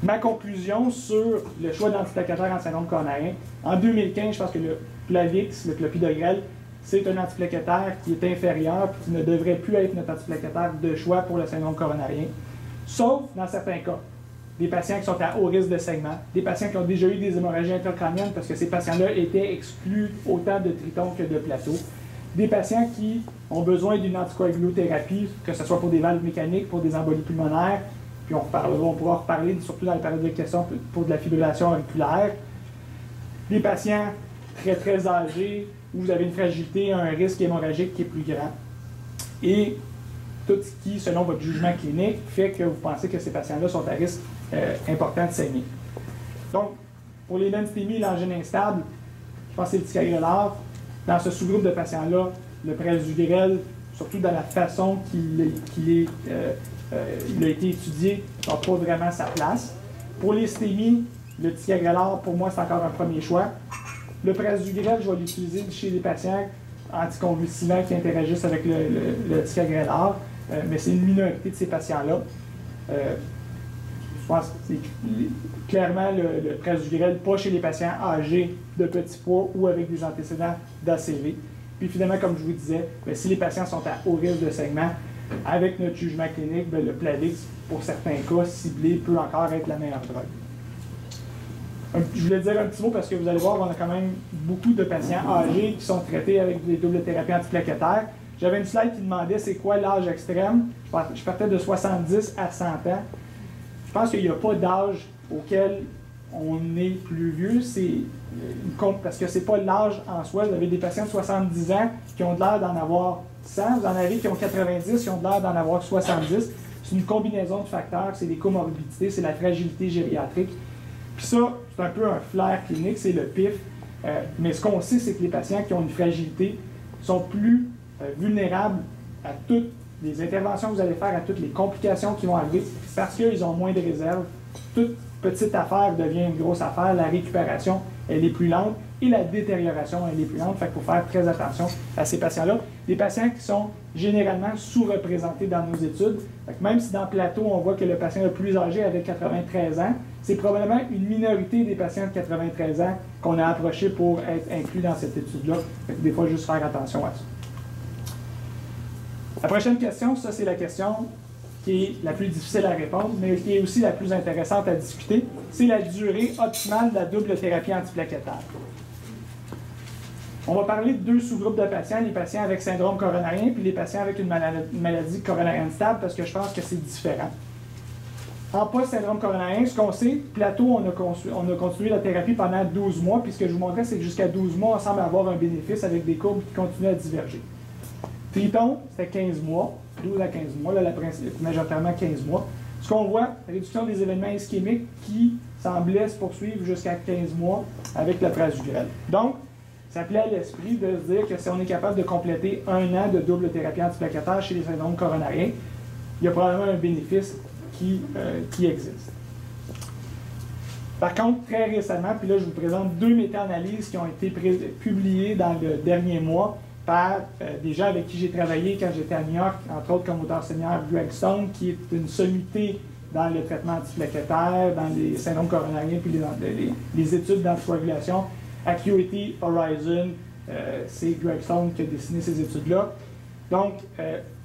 ma conclusion sur le choix d'antiplaquataire en syndrome coronarien. En 2015, je pense que le Plavix, le clopidogrel, c'est un antiplaquataire qui est inférieur et qui ne devrait plus être notre antiplaquataire de choix pour le syndrome coronarien. Sauf dans certains cas. Des patients qui sont à haut risque de saignement, des patients qui ont déjà eu des hémorragies intracrâniennes parce que ces patients-là étaient exclus autant de Triton que de Plateau. Des patients qui ont besoin d'une anticoagulothérapie, que ce soit pour des valves mécaniques, pour des embolies pulmonaires, puis on pourra reparler, surtout dans la période de questions, pour de la fibrillation auriculaire. Des patients très, très âgés, où vous avez une fragilité, un risque hémorragique qui est plus grand. Et tout ce qui, selon votre jugement clinique, fait que vous pensez que ces patients-là sont à risque important de saigner. Donc, pour les lenthémies et l'angine instable, je pense que c'est le ticagrelor. Dans ce sous-groupe de patients-là, le prasugrel, surtout dans la façon il a été étudié, n'a pas vraiment sa place. Pour les stémies, le ticagrelor, pour moi, c'est encore un premier choix. Le prasugrel, je vais l'utiliser chez des patients anticonvulsivants qui interagissent avec le ticagrelor, mais c'est une minorité de ces patients-là. Je pense que c'est clairement le prasugrel, pas chez les patients âgés de petit poids ou avec des antécédents d'ACV. Puis finalement, comme je vous disais, bien, si les patients sont à haut risque de saignement, avec notre jugement clinique, bien, le Plavix, pour certains cas ciblés, peut encore être la meilleure drogue. Je voulais dire un petit mot parce que vous allez voir, on a quand même beaucoup de patients âgés qui sont traités avec des doubles thérapies antiplaquettaires. J'avais une slide qui demandait c'est quoi l'âge extrême. Je partais de 70 à 100 ans. Je pense qu'il n'y a pas d'âge auquel on est plus vieux, parce que ce n'est pas l'âge en soi. Vous avez des patients de 70 ans qui ont l'air d'en avoir 100, vous en avez qui ont 90, qui ont l'air d'en avoir 70. C'est une combinaison de facteurs, c'est les comorbidités, c'est la fragilité gériatrique. Puis ça, c'est un peu un flair clinique, c'est le PIF. Mais ce qu'on sait, c'est que les patients qui ont une fragilité sont plus vulnérables à toutes les interventions que vous allez faire, à toutes les complications qui vont arriver, parce qu'ils ont moins de réserves. Toute petite affaire devient une grosse affaire, la récupération, elle est plus lente, et la détérioration, elle est plus lente. Fait qu'il faut faire très attention à ces patients-là. Des patients qui sont généralement sous-représentés dans nos études. Fait que même si dans Plateau, on voit que le patient le plus âgé avait 93 ans, c'est probablement une minorité des patients de 93 ans qu'on a approché pour être inclus dans cette étude-là. Fait que des fois, juste faire attention à ça. La prochaine question, ça c'est la question qui est la plus difficile à répondre, mais qui est aussi la plus intéressante à discuter, c'est la durée optimale de la double thérapie antiplaquettaire. On va parler de deux sous-groupes de patients, les patients avec syndrome coronarien puis les patients avec une maladie coronarienne stable, parce que je pense que c'est différent. En post-syndrome coronarien, ce qu'on sait, Plateau, on a continué la thérapie pendant 12 mois, puis ce que je vous montrais, c'est que jusqu'à 12 mois, on semble avoir un bénéfice avec des courbes qui continuent à diverger. Triton, c'était 15 mois, 12 à 15 mois, là, majoritairement 15 mois. Ce qu'on voit, réduction des événements ischémiques qui semblaient se poursuivre jusqu'à 15 mois avec le prasugrel. Donc, ça plaît à l'esprit de se dire que si on est capable de compléter 1 an de double thérapie antiplaquettaire chez les syndromes coronariens, il y a probablement un bénéfice qui existe. Par contre, très récemment, puis là je vous présente 2 méta-analyses qui ont été publiées dans le dernier mois par des gens avec qui j'ai travaillé quand j'étais à New York, entre autres comme auteur senior Greg Stone, qui est une sommité dans le traitement antiplaquettaire, dans les syndromes coronariens, puis les études d'anticoagulation. Acuity Horizon, c'est Greg Stone qui a dessiné ces études-là. Donc,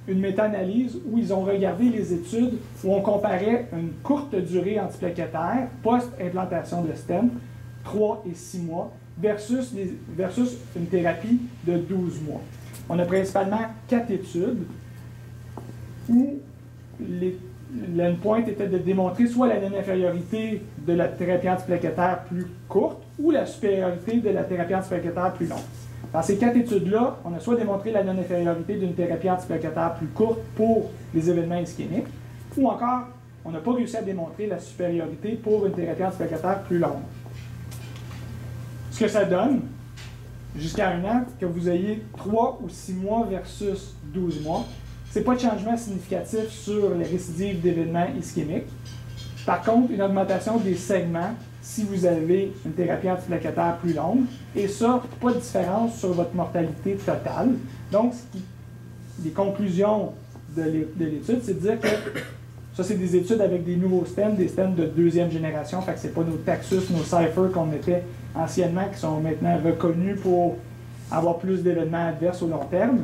une méta-analyse où ils ont regardé les études où on comparait une courte durée antiplaquettaire, post-implantation de stent, 3 et 6 mois, versus une thérapie de 12 mois. On a principalement 4 études où l'endpoint était de démontrer soit la non-infériorité de la thérapie antiplaquettaire plus courte ou la supériorité de la thérapie antiplaquettaire plus longue. Dans ces 4 études-là, on a soit démontré la non-infériorité d'une thérapie antiplaquettaire plus courte pour les événements ischémiques, ou encore, on n'a pas réussi à démontrer la supériorité pour une thérapie antiplaquettaire plus longue. Ce que ça donne, jusqu'à 1 an, que vous ayez 3 ou 6 mois versus 12 mois, ce n'est pas de changement significatif sur les récidives d'événements ischémiques. Par contre, une augmentation des segments si vous avez une thérapie antiplaquettaire plus longue, et ça, pas de différence sur votre mortalité totale. Donc, les conclusions de l'étude, c'est de dire que ça, c'est des études avec des nouveaux stents, des stents de 2e génération, fait que c'est pas nos Taxus, nos Cypher qu'on mettait anciennement, qui sont maintenant reconnus pour avoir plus d'événements adverses au long terme.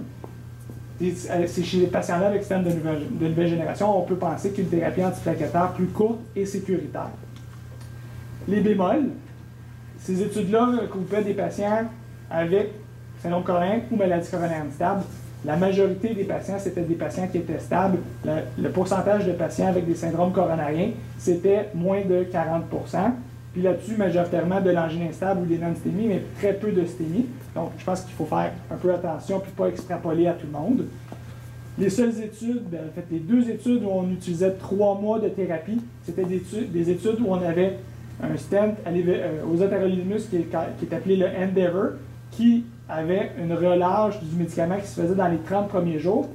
C'est chez les patients-là avec stents de nouvelle génération, on peut penser qu'une thérapie antiplaquettaire plus courte et sécuritaire. Les bémols, ces études-là recoupaient des patients avec syndrome coronarien ou maladie coronarienne stable. La majorité des patients, c'était des patients qui étaient stables. Le pourcentage de patients avec des syndromes coronariens, c'était moins de 40%. Puis là-dessus, majoritairement de l'angine instable ou des non-stémies, mais très peu de stémies. Donc, je pense qu'il faut faire un peu attention puis pas extrapoler à tout le monde. Les seules études, en fait, les 2 études où on utilisait 3 mois de thérapie, c'était des études où on avait un stent aux atherolimus qui est appelé le Endeavor, qui avait une relâche du médicament qui se faisait dans les 30 premiers jours,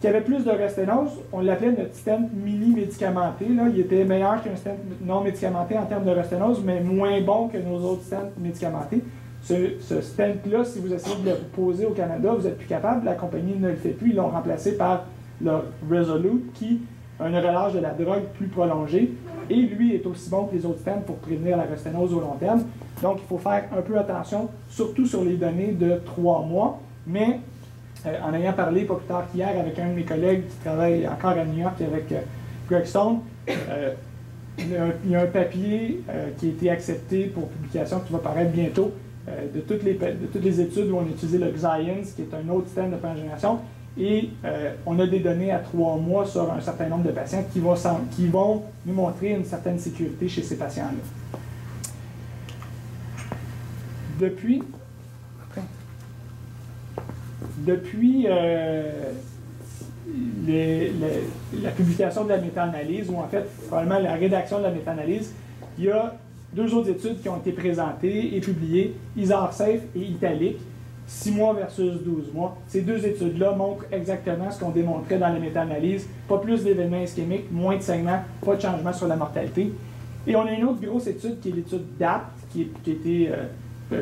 qui avait plus de resténose. On l'appelait notre stent mini-médicamenté. Il était meilleur qu'un stent non médicamenté en termes de resténose, mais moins bon que nos autres stents médicamentés. Ce stent-là, si vous essayez de le poser au Canada, vous n'êtes plus capable, la compagnie ne le fait plus, ils l'ont remplacé par le Resolute qui a un relâche de la drogue plus prolongé et lui est aussi bon que les autres stents pour prévenir la résténose au long terme. Donc il faut faire un peu attention, surtout sur les données de 3 mois, mais en ayant parlé pas plus tard qu'hier avec un de mes collègues qui travaille encore à New York avec Greg Stone, il y a un papier qui a été accepté pour publication qui va paraître bientôt de toutes les études où on a utilisé le Xience, qui est un autre stent de première génération, et on a des données à 3 mois sur un certain nombre de patients qui vont nous montrer une certaine sécurité chez ces patients-là. Depuis la publication de la méta-analyse, ou en fait, probablement la rédaction de la méta-analyse, il y a 2 autres études qui ont été présentées et publiées, ISAR-SAFE et Italic, 6 mois versus 12 mois. Ces 2 études-là montrent exactement ce qu'on démontrait dans la méta-analyse, pas plus d'événements ischémiques, moins de saignements, pas de changement sur la mortalité. Et on a une autre grosse étude qui est l'étude DAPT, qui a été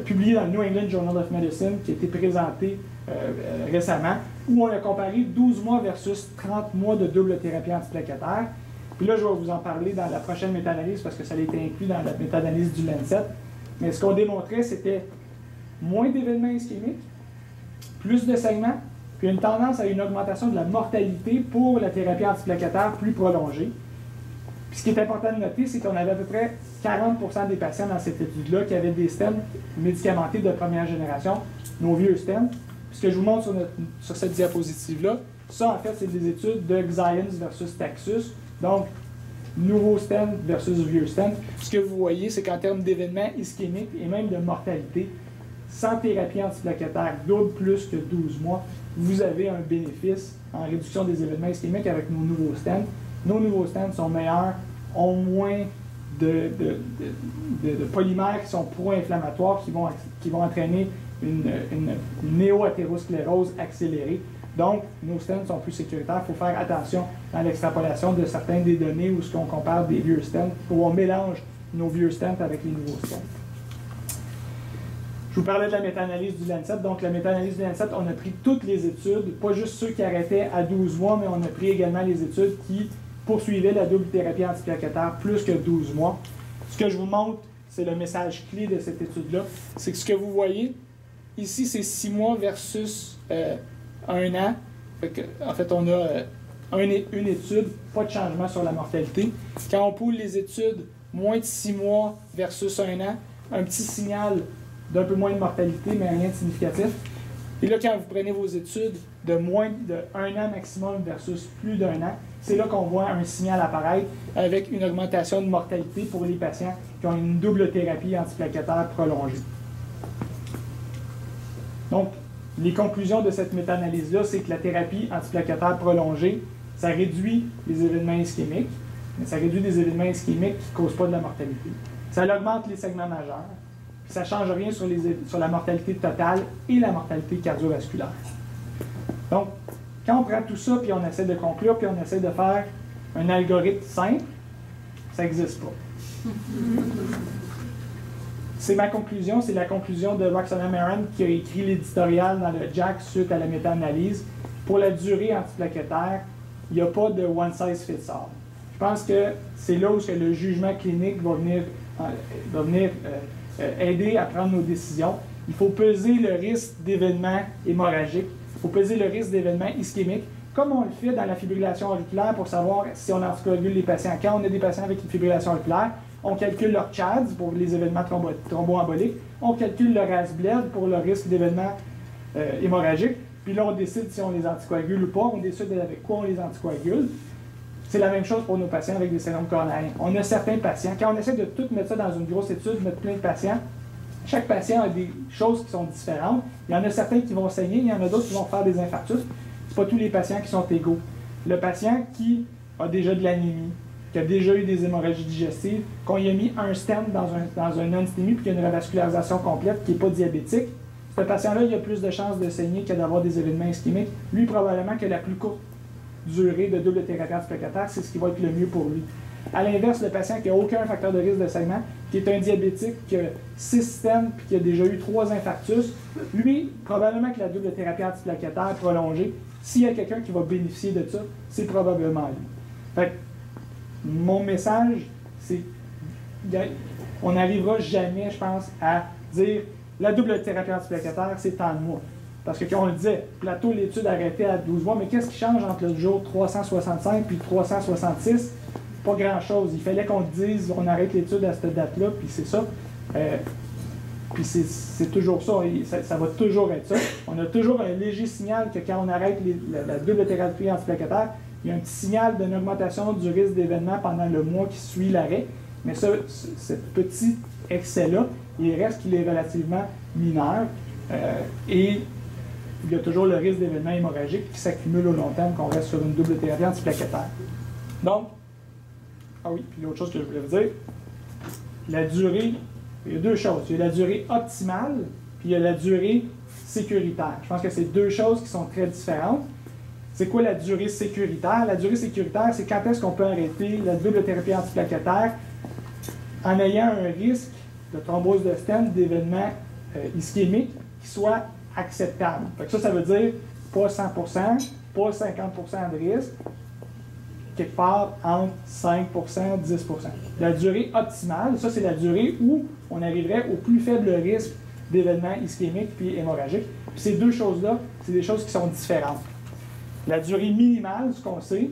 publiée dans le New England Journal of Medicine, qui a été présentée récemment, où on a comparé 12 mois versus 30 mois de double thérapie antiplaquettaire. Puis là, je vais vous en parler dans la prochaine méta-analyse parce que ça a été inclus dans la méta-analyse du Lancet. Mais ce qu'on démontrait, c'était moins d'événements ischémiques, plus de saignements, puis une tendance à une augmentation de la mortalité pour la thérapie antiplaquettaire plus prolongée. Puis ce qui est important de noter, c'est qu'on avait à peu près 40% des patients dans cette étude-là qui avaient des stents médicamentés de première génération, nos vieux stents. Puis ce que je vous montre sur cette diapositive-là, ça en fait, c'est des études de Xience versus Taxus, donc nouveau stent versus vieux stent. Ce que vous voyez, c'est qu'en termes d'événements ischémiques et même de mortalité, sans thérapie antiplaquettaire double plus que 12 mois, vous avez un bénéfice en réduction des événements ischémiques avec nos nouveaux stents. Nos nouveaux stents sont meilleurs, ont moins de polymères qui sont pro-inflammatoires, qui vont entraîner une néo-athérosclérose accélérée. Donc, nos stents sont plus sécuritaires. Il faut faire attention dans l'extrapolation de certaines des données où on compare des vieux stents, où on mélange nos vieux stents avec les nouveaux stents. Je vous parlais de la méta-analyse du Lancet. Donc, la méta-analyse du Lancet, on a pris toutes les études, pas juste ceux qui arrêtaient à 12 mois, mais on a pris également les études qui poursuivaient la double thérapie antiplaquettaire plus que 12 mois. Ce que je vous montre, c'est le message clé de cette étude-là. C'est que ce que vous voyez, ici, c'est 6 mois versus 1 an. En fait, on a une étude, pas de changement sur la mortalité. Quand on poule les études, moins de 6 mois versus 1 an, un petit signal d'un peu moins de mortalité, mais rien de significatif. Et là, quand vous prenez vos études de moins de 1 an maximum versus plus d'1 an, c'est là qu'on voit un signal apparaître avec une augmentation de mortalité pour les patients qui ont une double thérapie antiplaquettaire prolongée. Donc, les conclusions de cette méta-analyse-là, c'est que la thérapie antiplaquettaire prolongée, ça réduit les événements ischémiques, mais ça réduit des événements ischémiques qui ne causent pas de la mortalité. Ça augmente les segments majeurs, puis ça ne change rien sur la mortalité totale et la mortalité cardiovasculaire. Donc, quand on prend tout ça, puis on essaie de conclure, puis on essaie de faire un algorithme simple, ça n'existe pas. C'est ma conclusion, c'est la conclusion de Roxana Maran qui a écrit l'éditorial dans le JACC suite à la méta-analyse. Pour la durée antiplaquettaire, il n'y a pas de one size fits all. Je pense que c'est là où le jugement clinique va venir aider à prendre nos décisions. Il faut peser le risque d'événements hémorragiques, il faut peser le risque d'événements ischémiques, comme on le fait dans la fibrillation auriculaire pour savoir si on anticoagule les patients. Quand on a des patients avec une fibrillation auriculaire, on calcule leur CHADS pour les événements thromboemboliques, on calcule leur ASBLED pour le risque d'événements hémorragiques, puis là on décide si on les anticoagule ou pas, on décide avec quoi on les anticoagule. C'est la même chose pour nos patients avec des syndromes coronariens. On a certains patients, quand on essaie de tout mettre ça dans une grosse étude, mettre plein de patients, chaque patient a des choses qui sont différentes. Il y en a certains qui vont saigner, il y en a d'autres qui vont faire des infarctus. Ce pas tous les patients qui sont égaux. Le patient qui a déjà de l'anémie, qui a déjà eu des hémorragies digestives, qu'on y a mis un stent dans un non-stémie puis qu'il y a une revascularisation complète qui n'est pas diabétique, ce patient-là, il a plus de chances de saigner que d'avoir des événements ischémiques. Lui, probablement que la plus courte durée de double thérapie antiplaquettaire, c'est ce qui va être le mieux pour lui. À l'inverse, le patient qui n'a aucun facteur de risque de saignement, qui est un diabétique, qui a 6 stents puis qui a déjà eu 3 infarctus, lui, probablement que la double thérapie antiplaquettaire prolongée, s'il y a quelqu'un qui va bénéficier de ça, c'est probablement lui. Fait que, mon message, c'est on n'arrivera jamais, je pense, à dire la double thérapie antiplaquettaire, c'est tant de mois. Parce que quand on le disait, plateau, l'étude arrêtée à 12 mois, mais qu'est-ce qui change entre le jour 365 puis 366? Pas grand-chose. Il fallait qu'on dise, on arrête l'étude à cette date-là, puis c'est ça. Puis c'est toujours ça. Ça va toujours être ça. On a toujours un léger signal que quand on arrête la double thérapie antiplaquettaire, il y a un petit signal d'une augmentation du risque d'événement pendant le mois qui suit l'arrêt. Mais ça, ce petit excès-là, il reste qu'il est relativement mineur. Et il y a toujours le risque d'événement hémorragique qui s'accumule au long terme, qu'on reste sur une double thérapie antiplaquettaire. Donc, ah oui, puis l'autre chose que je voulais vous dire, la durée, il y a deux choses. Il y a la durée optimale, puis il y a la durée sécuritaire. Je pense que c'est deux choses qui sont très différentes. C'est quoi la durée sécuritaire? La durée sécuritaire, c'est quand est-ce qu'on peut arrêter la double thérapie antiplaquettaire en ayant un risque de thrombose de stent, d'événement ischémique qui soit acceptable. Fait que ça veut dire pas 100%, pas 50% de risque, quelque part entre 5%, 10%. La durée optimale, ça c'est la durée où on arriverait au plus faible risque d'événements ischémiques puis hémorragiques. Puis ces deux choses-là, c'est des choses qui sont différentes. La durée minimale, ce qu'on sait,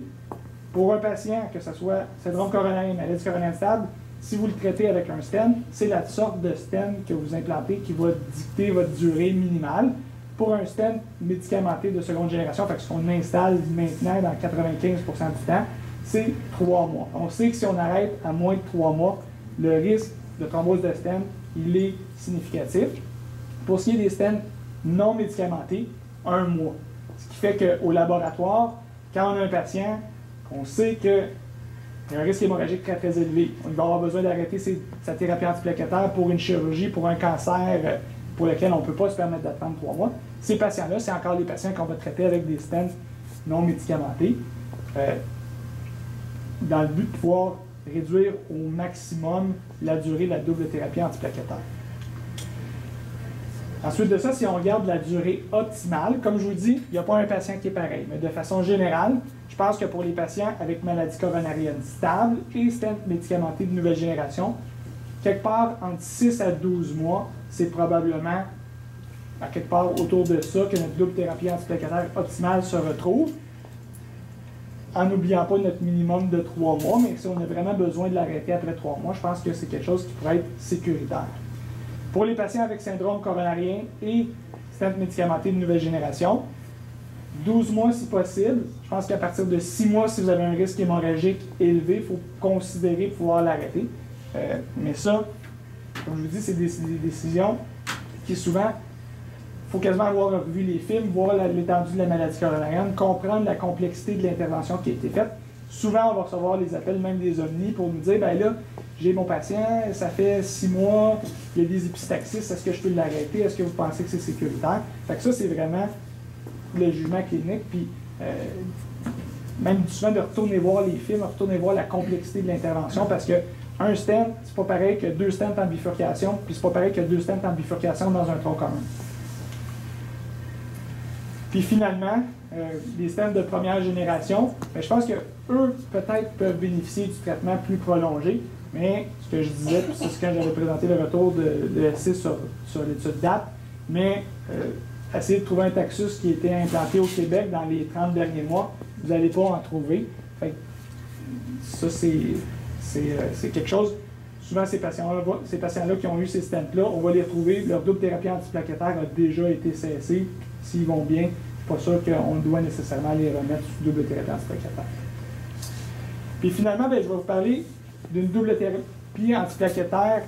pour un patient, que ce soit syndrome coronaire, maladie coronaire stable, si vous le traitez avec un stent, c'est la sorte de stent que vous implantez qui va dicter votre durée minimale. Pour un stent médicamenté de seconde génération, fait que ce qu'on installe maintenant dans 95% du temps, c'est 3 mois. On sait que si on arrête à moins de 3 mois, le risque de thrombose de stent, il est significatif. Pour ce qui est des stents non médicamentés, 1 mois. Ce qui fait qu'au laboratoire, quand on a un patient, on sait qu'il y a un risque hémorragique très très élevé. On va avoir besoin d'arrêter sa thérapie antiplaquettaire pour une chirurgie, pour un cancer pour lequel on ne peut pas se permettre d'attendre 3 mois. Ces patients-là, c'est encore les patients qu'on va traiter avec des stents non médicamentés dans le but de pouvoir réduire au maximum la durée de la double thérapie antiplaquettaire. Ensuite de ça, si on regarde la durée optimale, comme je vous dis, il n'y a pas un patient qui est pareil, mais de façon générale, je pense que pour les patients avec maladie coronarienne stable et stent médicamenté de nouvelle génération, quelque part entre 6 à 12 mois, c'est probablement à quelque part autour de ça que notre double thérapie antiplaquettaire optimale se retrouve, en n'oubliant pas notre minimum de 3 mois, mais si on a vraiment besoin de l'arrêter après 3 mois, je pense que c'est quelque chose qui pourrait être sécuritaire. Pour les patients avec syndrome coronarien et stent médicamenté de nouvelle génération, 12 mois si possible. Je pense qu'à partir de 6 mois, si vous avez un risque hémorragique élevé, il faut considérer pouvoir l'arrêter. Mais ça, comme je vous dis, c'est des décisions qui souvent, il faut quasiment avoir revu les films, voir l'étendue de la maladie coronarienne, comprendre la complexité de l'intervention qui a été faite. Souvent, on va recevoir les appels, même des omnis, pour nous dire, ben là, j'ai mon patient, ça fait 6 mois, il y a des épistaxis, est-ce que je peux l'arrêter? Est-ce que vous pensez que c'est sécuritaire? Fait que ça, c'est vraiment le jugement clinique, puis même souvent de retourner voir les films, de retourner voir la complexité de l'intervention, parce que un stent, c'est pas pareil que 2 stents en bifurcation, puis c'est pas pareil que 2 stents en bifurcation dans un tronc commun. Puis finalement, les stents de première génération, je pense qu'eux, peut-être, peuvent bénéficier du traitement plus prolongé, mais ce que je disais, c'est quand j'avais présenté le retour de SC sur l'étude DAP, mais essayez de trouver un taxus qui a été implanté au Québec dans les 30 derniers mois, vous n'allez pas en trouver. Fait que ça, c'est quelque chose. Souvent, ces patients-là qui ont eu ces stents-là, on va les retrouver, leur double thérapie antiplaquettaire a déjà été cessée. S'ils vont bien, je ne suis pas sûr qu'on doit nécessairement les remettre sous double thérapie antiplaquettaire. Puis finalement, je vais vous parler d'une double thérapie antiplaquettaire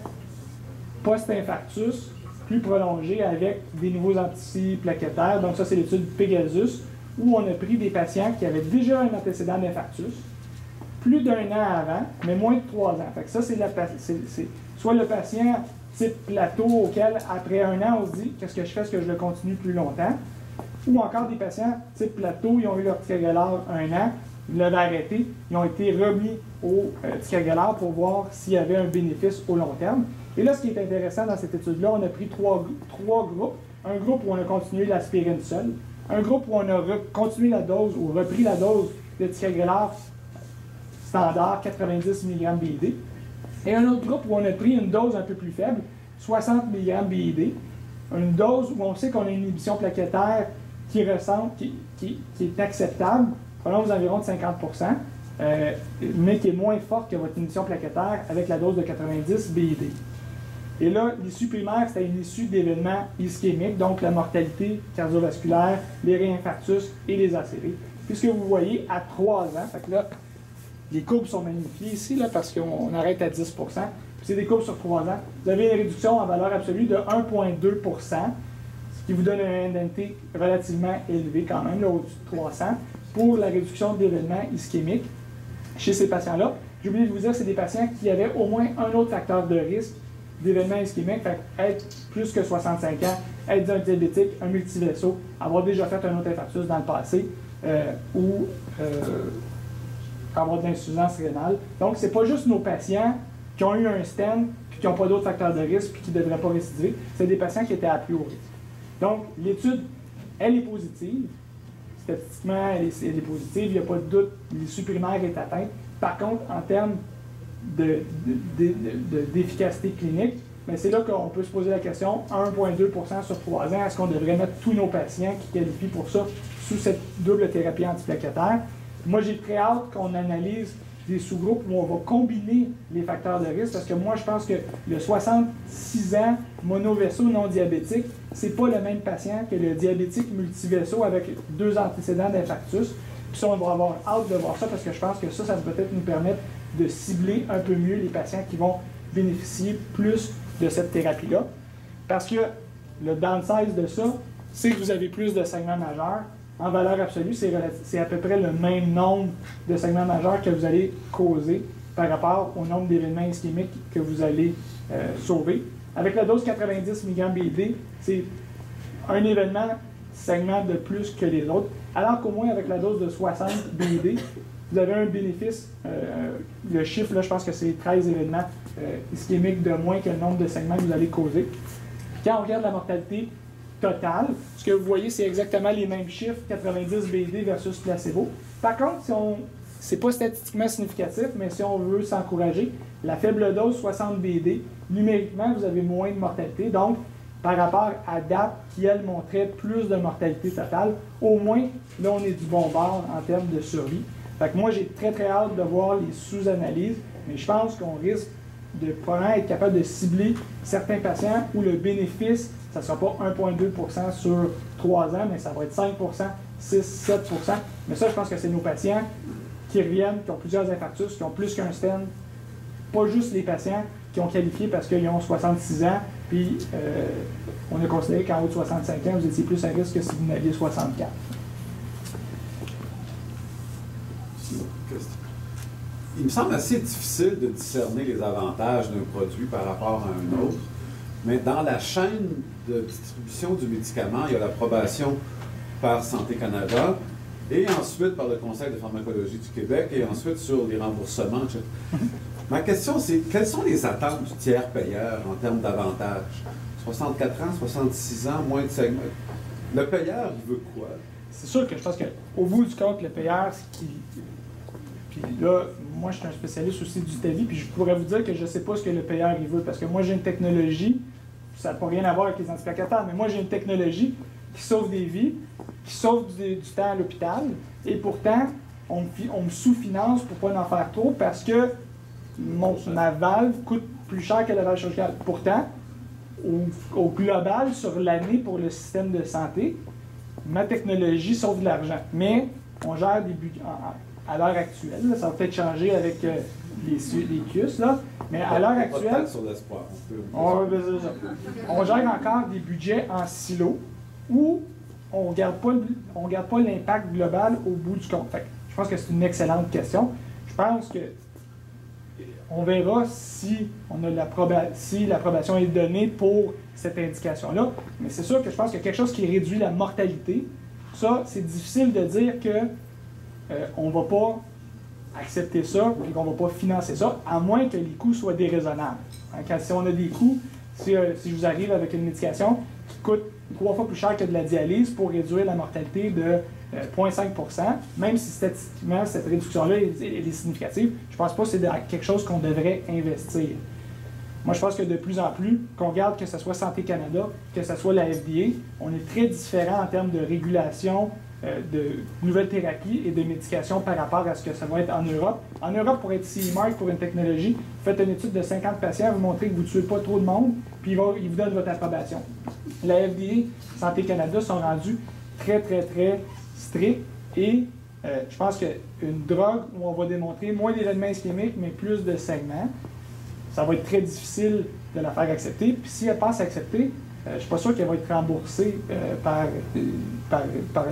post-infarctus, plus prolongée avec des nouveaux antiplaquettaires. Donc ça, c'est l'étude Pegasus, où on a pris des patients qui avaient déjà un antécédent d'infarctus, plus d'1 an avant, mais moins de 3 ans. Fait que ça, c'est soit le patient type plateau auquel, après 1 an, on se dit « qu'est-ce que je fais? Est-ce que je le continue plus longtemps? » Ou encore des patients type plateau, ils ont eu leur triangulaire 1 an, ils l'avaient arrêté, ils ont été remis au ticagrelor pour voir s'il y avait un bénéfice au long terme. Et là, ce qui est intéressant dans cette étude-là, on a pris trois groupes. Un groupe où on a continué l'aspirine seule, un groupe où on a continué la dose ou repris la dose de ticagrelor standard, 90 mg BID, et un autre groupe où on a pris une dose un peu plus faible, 60 mg BID, une dose où on sait qu'on a une inhibition plaquettaire qui est acceptable, probablement aux environs de 50 mais qui est moins forte que votre inhibition plaquettaire avec la dose de 90 BID. Et là, l'issue primaire, c'était une issue d'événements ischémiques, donc la mortalité cardiovasculaire, les réinfarctus et les ACV. Puisque vous voyez, à 3 ans, fait que là, les courbes sont magnifiées ici, là, parce qu'on arrête à 10 puis c'est des courbes sur 3 ans. Vous avez une réduction en valeur absolue de 1,2 ce qui vous donne un NNT relativement élevé quand même, au-dessus de 300, pour la réduction d'événements ischémiques chez ces patients-là. J'ai oublié de vous dire que c'est des patients qui avaient au moins un autre facteur de risque d'événements ischémiques, fait être plus que 65 ans, être un diabétique, un multivaisseau, avoir déjà fait un autre infarctus dans le passé, ou avoir de l'insuffisance rénale. Donc, ce n'est pas juste nos patients qui ont eu un stent puis qui n'ont pas d'autres facteurs de risque puis qui ne devraient pas récidiver, c'est des patients qui étaient à plus haut risque. Donc, l'étude, elle est positive. Statistiquement, elle est positive, il n'y a pas de doute, l'issue primaire est atteinte. Par contre, en termes d'efficacité clinique, mais c'est là qu'on peut se poser la question, 1,2 sur 3 ans, est-ce qu'on devrait mettre tous nos patients qui qualifient pour ça sous cette double thérapie antiplaquettaire? Moi, j'ai très hâte qu'on analyse des sous-groupes où on va combiner les facteurs de risque, parce que moi, je pense que le 66 ans monovaisseau non diabétique, c'est pas le même patient que le diabétique multivaisseau avec 2 antécédents d'infarctus. Puis ça, on va avoir hâte de voir ça, parce que je pense que ça va peut-être nous permettre de cibler un peu mieux les patients qui vont bénéficier plus de cette thérapie-là. Parce que le downside de ça, c'est que vous avez plus de segments majeurs. En valeur absolue, c'est à peu près le même nombre de segments majeurs que vous allez causer par rapport au nombre d'événements ischémiques que vous allez sauver. Avec la dose 90 mg BID, c'est un événement segment de plus que les autres, alors qu'au moins avec la dose de 60 BID, vous avez un bénéfice, le chiffre, là, je pense que c'est 13 événements ischémiques de moins que le nombre de segments que vous allez causer. Puis quand on regarde la mortalité totale, ce que vous voyez, c'est exactement les mêmes chiffres, 90 BID versus placebo. Par contre, c'est pas statistiquement significatif, mais si on veut s'encourager, la faible dose, 60 BID, numériquement, vous avez moins de mortalité. Donc, par rapport à DAP, qui, elle, montrait plus de mortalité totale, au moins, là, on est du bon bord en termes de survie. Fait que moi, j'ai très, très hâte de voir les sous-analyses, mais je pense qu'on risque de probablement être capable de cibler certains patients où le bénéfice, ça ne sera pas 1,2 sur 3 ans, mais ça va être 5 6, 7 Mais ça, je pense que c'est nos patients qui reviennent, qui ont plusieurs infarctus, qui ont plus qu'un stent. Pas juste les patients qui ont qualifié parce qu'ils ont 66 ans, puis on a considéré qu'en haut de 65 ans, vous étiez plus à risque que si vous n'aviez 64. Il me semble assez difficile de discerner les avantages d'un produit par rapport à un autre, mais dans la chaîne de distribution du médicament, il y a l'approbation par Santé Canada et ensuite par le Conseil de pharmacologie du Québec et ensuite sur les remboursements, etc. Ma question, c'est quelles sont les attentes du tiers payeur en termes d'avantages? 64 ans, 66 ans, moins de segments. Le payeur, il veut quoi? C'est sûr que je pense qu'au bout du compte, le payeur, ce qui... Puis là, moi, je suis un spécialiste aussi du TAVI, puis je pourrais vous dire que je ne sais pas ce que le payeur il veut, parce que moi, j'ai une technologie, ça n'a pas rien à voir avec les antiplaquettaires, mais moi, j'ai une technologie qui sauve des vies, qui sauve du temps à l'hôpital, et pourtant, on me sous-finance pour ne pas en faire trop, parce que ma valve coûte plus cher que la valve chirurgicale. Pourtant, au global, sur l'année pour le système de santé, ma technologie sauve de l'argent. Mais on gère des budgets... À l'heure actuelle, là, ça va peut-être changer avec les CUS, là, mais à l'heure actuelle, sur l'espoir. On gère encore des budgets en silo où on ne regarde pas l'impact global au bout du compte. Fait que je pense que c'est une excellente question. Je pense que on verra si l'approbation est donnée pour cette indication-là. Mais c'est sûr que je pense que quelque chose qui réduit la mortalité, ça, c'est difficile de dire que on ne va pas accepter ça et qu'on ne va pas financer ça, à moins que les coûts soient déraisonnables. Si on a des coûts, si je vous arrive avec une médication qui coûte 3 fois plus cher que de la dialyse pour réduire la mortalité de 0,5 %, même si statistiquement cette réduction-là est significative, je ne pense pas que c'est quelque chose qu'on devrait investir. Moi, je pense que de plus en plus, qu'on regarde que ce soit Santé Canada, que ce soit la FDA, on est très différent en termes de régulation de nouvelles thérapies et de médications par rapport à ce que ça va être en Europe. En Europe, pour être CE mark pour une technologie, vous faites une étude de 50 patients, vous montrez que vous ne tuez pas trop de monde, puis ils vous donnent votre approbation. La FDA, Santé Canada sont rendus très, très, très stricts et je pense qu'une drogue où on va démontrer moins d'événements ischémiques, mais plus de saignements, ça va être très difficile de la faire accepter. Puis si elle passe à accepter, je ne suis pas sûr qu'elle va être remboursée par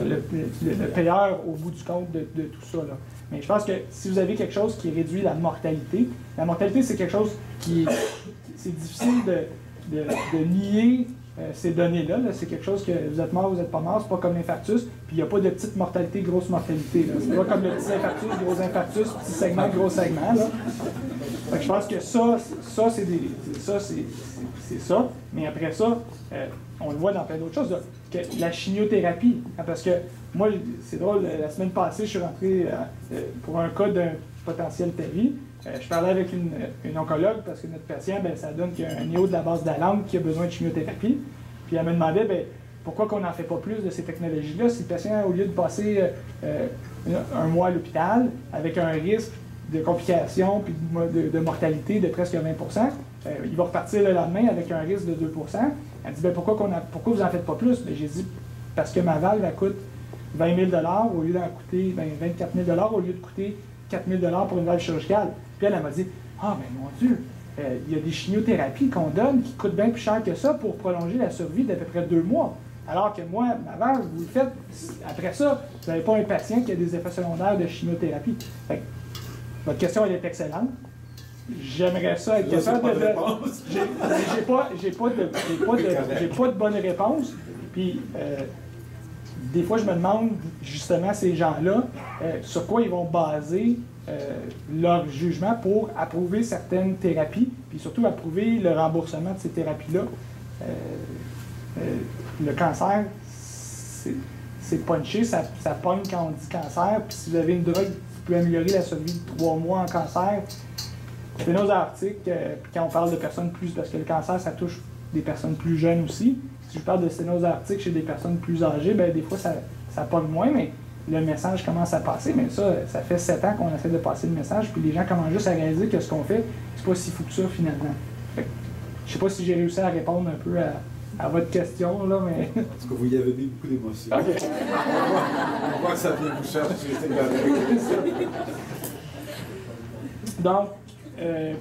le payeur au bout du compte de tout ça, là. Mais je pense que si vous avez quelque chose qui réduit la mortalité c'est quelque chose qui c'est difficile de nier ces données-là. C'est quelque chose que vous êtes mort, vous n'êtes pas mort, c'est pas comme l'infarctus, puis il n'y a pas de petite mortalité, grosse mortalité. C'est pas comme le petit infarctus, gros infarctus, petit segment, gros segment. Là. Fait que je pense que ça c'est ça. Mais après ça, on le voit dans plein d'autres choses. Là, que la chimiothérapie, parce que moi, c'est drôle, la semaine passée, je suis rentré pour un cas d'un potentiel TAVI. Je parlais avec une oncologue parce que notre patient, ça donne qu'il y a un néo de la base de la langue qui a besoin de chimiothérapie. Puis elle me demandait pourquoi qu'on n'en fait pas plus de ces technologies-là si le patient, au lieu de passer un mois à l'hôpital avec un risque de complications puis de mortalité de presque 20 il va repartir le lendemain avec un risque de 2 Elle dit pourquoi vous n'en faites pas plus? J'ai dit parce que ma valve elle coûte 20 000 au lieu d'en coûter 24 000 au lieu de coûter 4 000 pour une valve chirurgicale. Puis elle m'a dit ah, mais mon Dieu, il y a des chimiothérapies qu'on donne qui coûtent bien plus cher que ça pour prolonger la survie d'à peu près 2 mois. Alors que moi, ma valve, vous le faites, après ça, vous n'avez pas un patient qui a des effets secondaires de chimiothérapie. Fait que, votre question, elle est excellente. J'aimerais ça être capable de... J'ai pas de bonne réponse. Puis, des fois, je me demande, justement, ces gens-là, sur quoi ils vont baser leur jugement pour approuver certaines thérapies, puis surtout approuver le remboursement de ces thérapies-là. Le cancer, c'est punché, ça pogne quand on dit cancer, puis si vous avez une drogue qui peut améliorer la survie de 3 mois en cancer, sténose aortique, puis quand on parle de personnes plus, parce que le cancer, ça touche des personnes plus jeunes aussi. Si je parle de sténose aortique chez des personnes plus âgées, des fois ça pogne moins, mais le message commence à passer. Mais ça fait 7 ans qu'on essaie de passer le message, puis les gens commencent juste à réaliser que ce qu'on fait, c'est pas si fou que ça finalement. Fait que, je sais pas si j'ai réussi à répondre un peu à votre question, là, mais... En tout cas, vous y avez mis beaucoup d'émotions. Okay. On voit que ça vient vous chercher. Donc,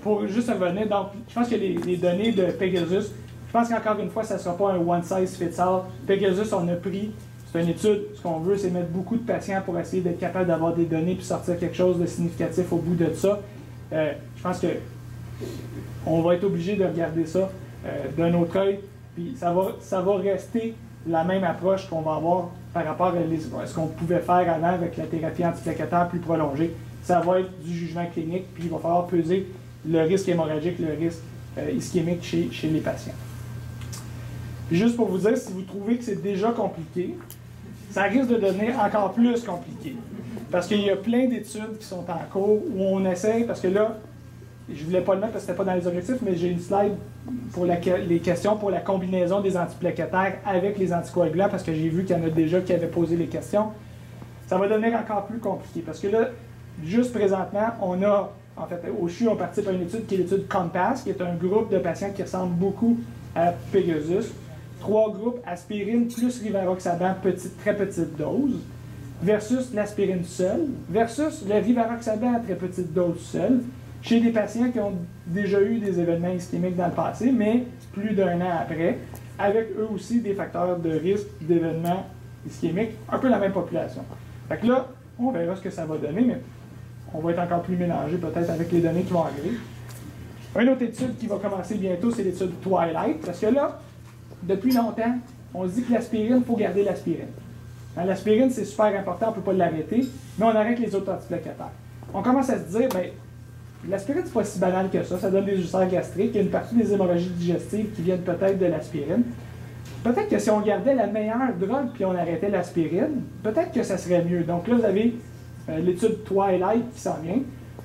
pour juste revenir, donc, je pense que les données de Pegasus, je pense qu'encore une fois, ça ne sera pas un one size fits all. Pegasus, on a pris, c'est une étude, ce qu'on veut, c'est mettre beaucoup de patients pour essayer d'être capable d'avoir des données puis sortir quelque chose de significatif au bout de ça. Je pense que on va être obligé de regarder ça d'un autre œil, puis ça va rester la même approche qu'on va avoir par rapport à ce qu'on pouvait faire avant avec la thérapie antiplaquettaire plus prolongée. Ça va être du jugement clinique, puis il va falloir peser le risque hémorragique, le risque ischémique chez les patients. Puis juste pour vous dire, si vous trouvez que c'est déjà compliqué, ça risque de devenir encore plus compliqué. Parce qu'il y a plein d'études qui sont en cours où on essaie, parce que là, je ne voulais pas le mettre parce que ce n'était pas dans les objectifs, mais j'ai une slide pour les questions pour la combinaison des antiplaquettaires avec les anticoagulants, parce que j'ai vu qu'il y en a déjà qui avaient posé les questions. Ça va devenir encore plus compliqué, parce que là, juste présentement, on a, en fait, au CHU, on participe à une étude qui est l'étude COMPASS, qui est un groupe de patients qui ressemble beaucoup à Pegasus. 3 groupes, aspirine plus rivaroxaban, très petite dose, versus l'aspirine seule, versus le rivaroxaban à très petite dose seule, chez des patients qui ont déjà eu des événements ischémiques dans le passé, mais plus d'1 an après, avec eux aussi des facteurs de risque d'événements ischémiques, un peu la même population. Fait que là, on verra ce que ça va donner, mais on va être encore plus mélangé peut-être avec les données qui vont arriver. Une autre étude qui va commencer bientôt, c'est l'étude Twilight, parce que là, depuis longtemps, on se dit que l'aspirine, il faut garder l'aspirine. Hein, l'aspirine, c'est super important, on ne peut pas l'arrêter, mais on arrête les autres antiplaquettaires. On commence à se dire, bien, l'aspirine, c'est pas si banal que ça donne des ulcères gastriques, il y a une partie des hémorragies digestives qui viennent peut-être de l'aspirine. Peut-être que si on gardait la meilleure drogue puis on arrêtait l'aspirine, peut-être que ça serait mieux. Donc là, vous avez l'étude Twilight qui s'en vient.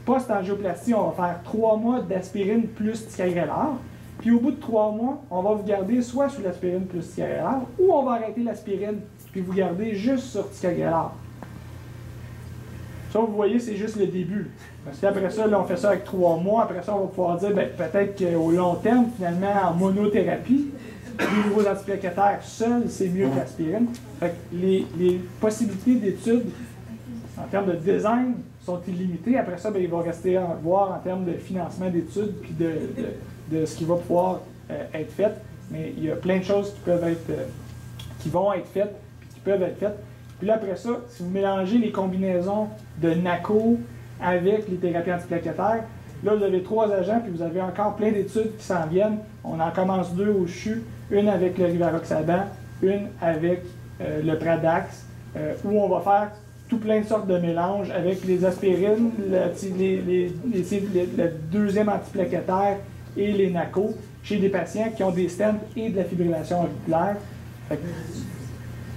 Post-angioplastie, on va faire 3 mois d'aspirine plus ticagrelor. Puis au bout de 3 mois, on va vous garder soit sous l'aspirine plus ticagrelor ou on va arrêter l'aspirine puis vous garder juste sur ticagrelor. Ça, vous voyez, c'est juste le début. Parce qu'après ça, là, on fait ça avec 3 mois. Après ça, on va pouvoir dire, ben, peut-être qu'au long terme, finalement, en monothérapie, les nouveaux antiplaquettaires seuls, c'est mieux que l'aspirine. Fait que les possibilités d'études en termes de design sont illimitées. Après ça, ben, il va rester à voir en termes de financement d'études puis de ce qui va pouvoir être fait. Mais il y a plein de choses qui peuvent être, qui vont être faites puis qui peuvent être faites. Puis là, après ça, si vous mélangez les combinaisons de NACO avec les thérapies antiplaquettaires, là, vous avez 3 agents, puis vous avez encore plein d'études qui s'en viennent. On en commence 2 au CHU, une avec le rivaroxaban, une avec le Pradax, où on va faire tout plein de sortes de mélanges avec les aspirines, le deuxième antiplaquettaire et les NACO chez des patients qui ont des stents et de la fibrillation auriculaire.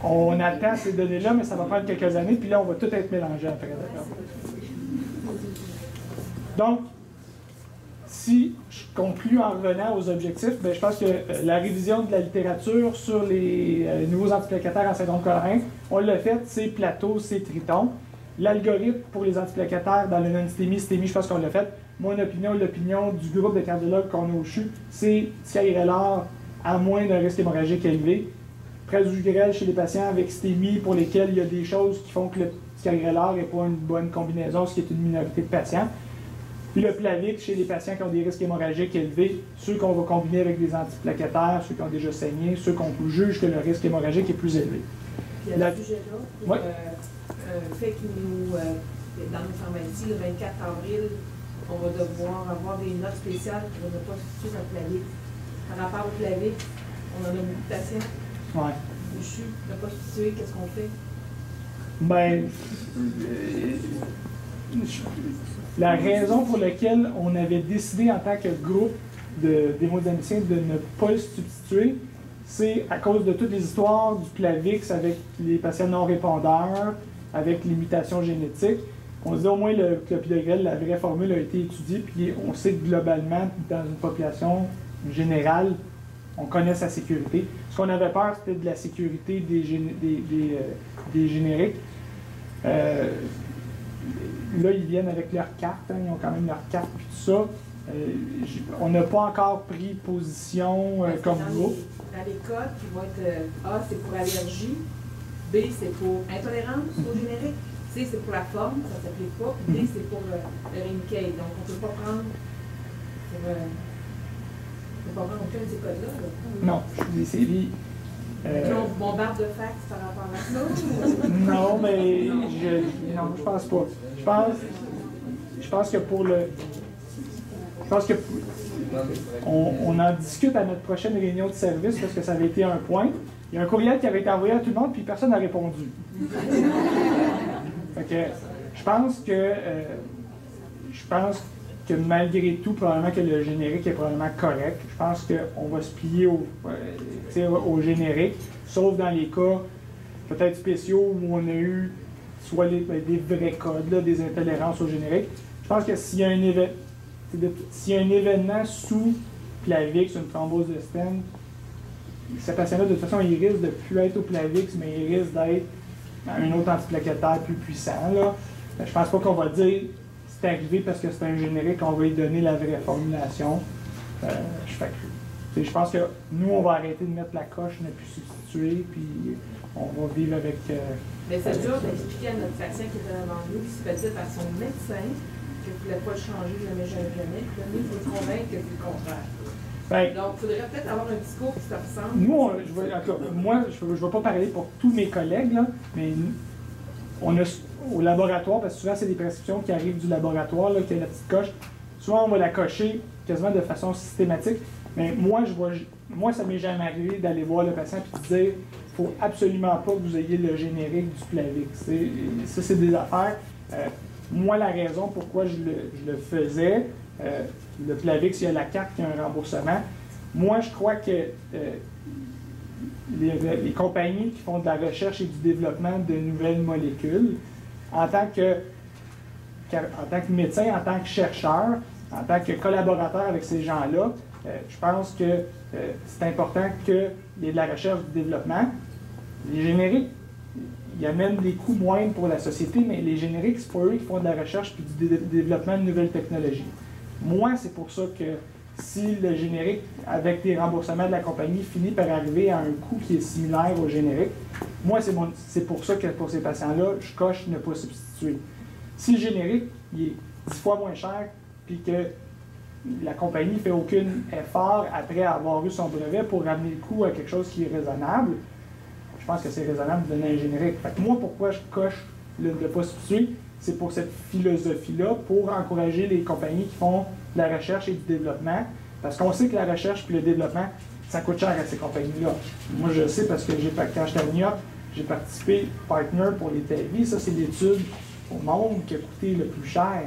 On attend ces données-là, mais ça va prendre quelques années, puis là, on va tout être mélangé après. Donc, si je conclue en revenant aux objectifs, bien, je pense que la révision de la littérature sur les nouveaux antiplaquettaires en syndrome cholérien, on l'a fait, c'est Plateau, c'est Triton. L'algorithme pour les antiplaquettaires dans le non-stémie, je pense qu'on l'a fait. Mon opinion, l'opinion du groupe de cardiologues qu'on a au CHU, c'est ticagrelor à moins d'un risque hémorragique élevé. Prasugrel chez les patients avec stémie pour lesquels il y a des choses qui font que le ticagrelor n'est pas une bonne combinaison, ce qui est une minorité de patients. Puis le Plavix chez les patients qui ont des risques hémorragiques élevés, ceux qu'on va combiner avec des antiplaquettaires, ceux qui ont déjà saigné, ceux qu'on juge que le risque hémorragique est plus élevé. Puis à ce sujet-là, pour fait que nous, dans nos pharmacies, le 24 avril, on va devoir avoir des notes spéciales pour ne pas substituer notre Plavix. Par rapport au Plavix, on en a beaucoup de patients. Ouais. Au CHU, ne pas substituer, qu'est-ce qu'on fait? Ben, la raison pour laquelle on avait décidé en tant que groupe d'hémodynamiciens de ne pas le substituer, c'est à cause de toutes les histoires du Plavix avec les patients non répondeurs, avec les mutations génétiques. On se dit au moins le clopidogrel, la vraie formule a été étudiée, puis on sait que globalement, dans une population générale, on connaît sa sécurité. Ce qu'on avait peur, c'était de la sécurité des génériques. Là, ils viennent avec leur carte, hein, ils ont quand même leur carte et tout ça. On n'a pas encore pris position comme groupe. Dans les codes qui vont être A, c'est pour allergie, B, c'est pour intolérance au générique, C, c'est pour la forme, ça ne s'applique pas, puis D, c'est pour le Remicade. Donc, on ne peut pas prendre aucun de ces codes-là. Non, je suis des Là, on vous bombarde de fax par rapport à ça? Non, mais non, je pense pas. Je pense que pour le... Je pense que on en discute à notre prochaine réunion de service parce que ça avait été un point. Il y a un courriel qui avait été envoyé à tout le monde puis personne n'a répondu. Fait que je pense que malgré tout, probablement que le générique est probablement correct. Je pense qu'on va se plier au générique, sauf dans les cas peut-être spéciaux où on a eu soit des vrais codes, là, des intolérances au générique. Je pense que s'il y a un événement sous Plavix, une thrombose de stent, ce patient-là, de toute façon, il risque de ne plus être au Plavix, mais il risque d'être un autre antiplaquettaire plus puissant. Là. Je pense pas qu'on va dire c'est arrivé parce que c'est un générique, on va lui donner la vraie formulation. Je pense que nous, on va arrêter de mettre la coche, ne plus substituer, puis on va vivre avec... Mais c'est dur d'expliquer à notre patient qui était devant nous, qui se faisait par son médecin, qu'il ne voulait pas le changer jamais. Puis là, nous, il faut le convaincre que c'est le contraire. Donc, il faudrait peut-être avoir un discours qui se ressemble. Nous, moi, je ne vais pas parler pour tous mes collègues, là, mais on a au laboratoire, parce que souvent, c'est des prescriptions qui arrivent du laboratoire, là, qui a la petite coche. Souvent, on va la cocher quasiment de façon systématique. Mais moi, ça ne m'est jamais arrivé d'aller voir le patient et de dire faut absolument pas que vous ayez le générique du Plavix. Ça, c'est des affaires. Moi, la raison pourquoi je le faisais, le Plavix, il y a la carte qui a un remboursement. Moi, je crois que les compagnies qui font de la recherche et du développement de nouvelles molécules, en tant que médecin, en tant que chercheur, en tant que collaborateur avec ces gens-là, je pense que c'est important qu'il y ait de la recherche et du développement. Les génériques, ils amènent des coûts moindres pour la société, mais les génériques, c'est pas eux qui font de la recherche et du développement de nouvelles technologies. Moi, c'est pour ça que si le générique, avec des remboursements de la compagnie, finit par arriver à un coût qui est similaire au générique, moi, c'est pour ça que pour ces patients-là, je coche ne pas substituer. Si le générique il est 10 fois moins cher, puis que la compagnie ne fait aucun effort après avoir eu son brevet pour ramener le coût à quelque chose qui est raisonnable, je pense que c'est raisonnable de donner un générique. Fait que moi, pourquoi je coche le ne pas substituer, c'est pour cette philosophie-là, pour encourager les compagnies qui font de la recherche et du développement, parce qu'on sait que la recherche et le développement, ça coûte cher à ces compagnies-là. Moi, je sais parce que quand j'étais à New York, j'ai participé partner pour les TAVI. Ça, c'est l'étude au monde qui a coûté le plus cher.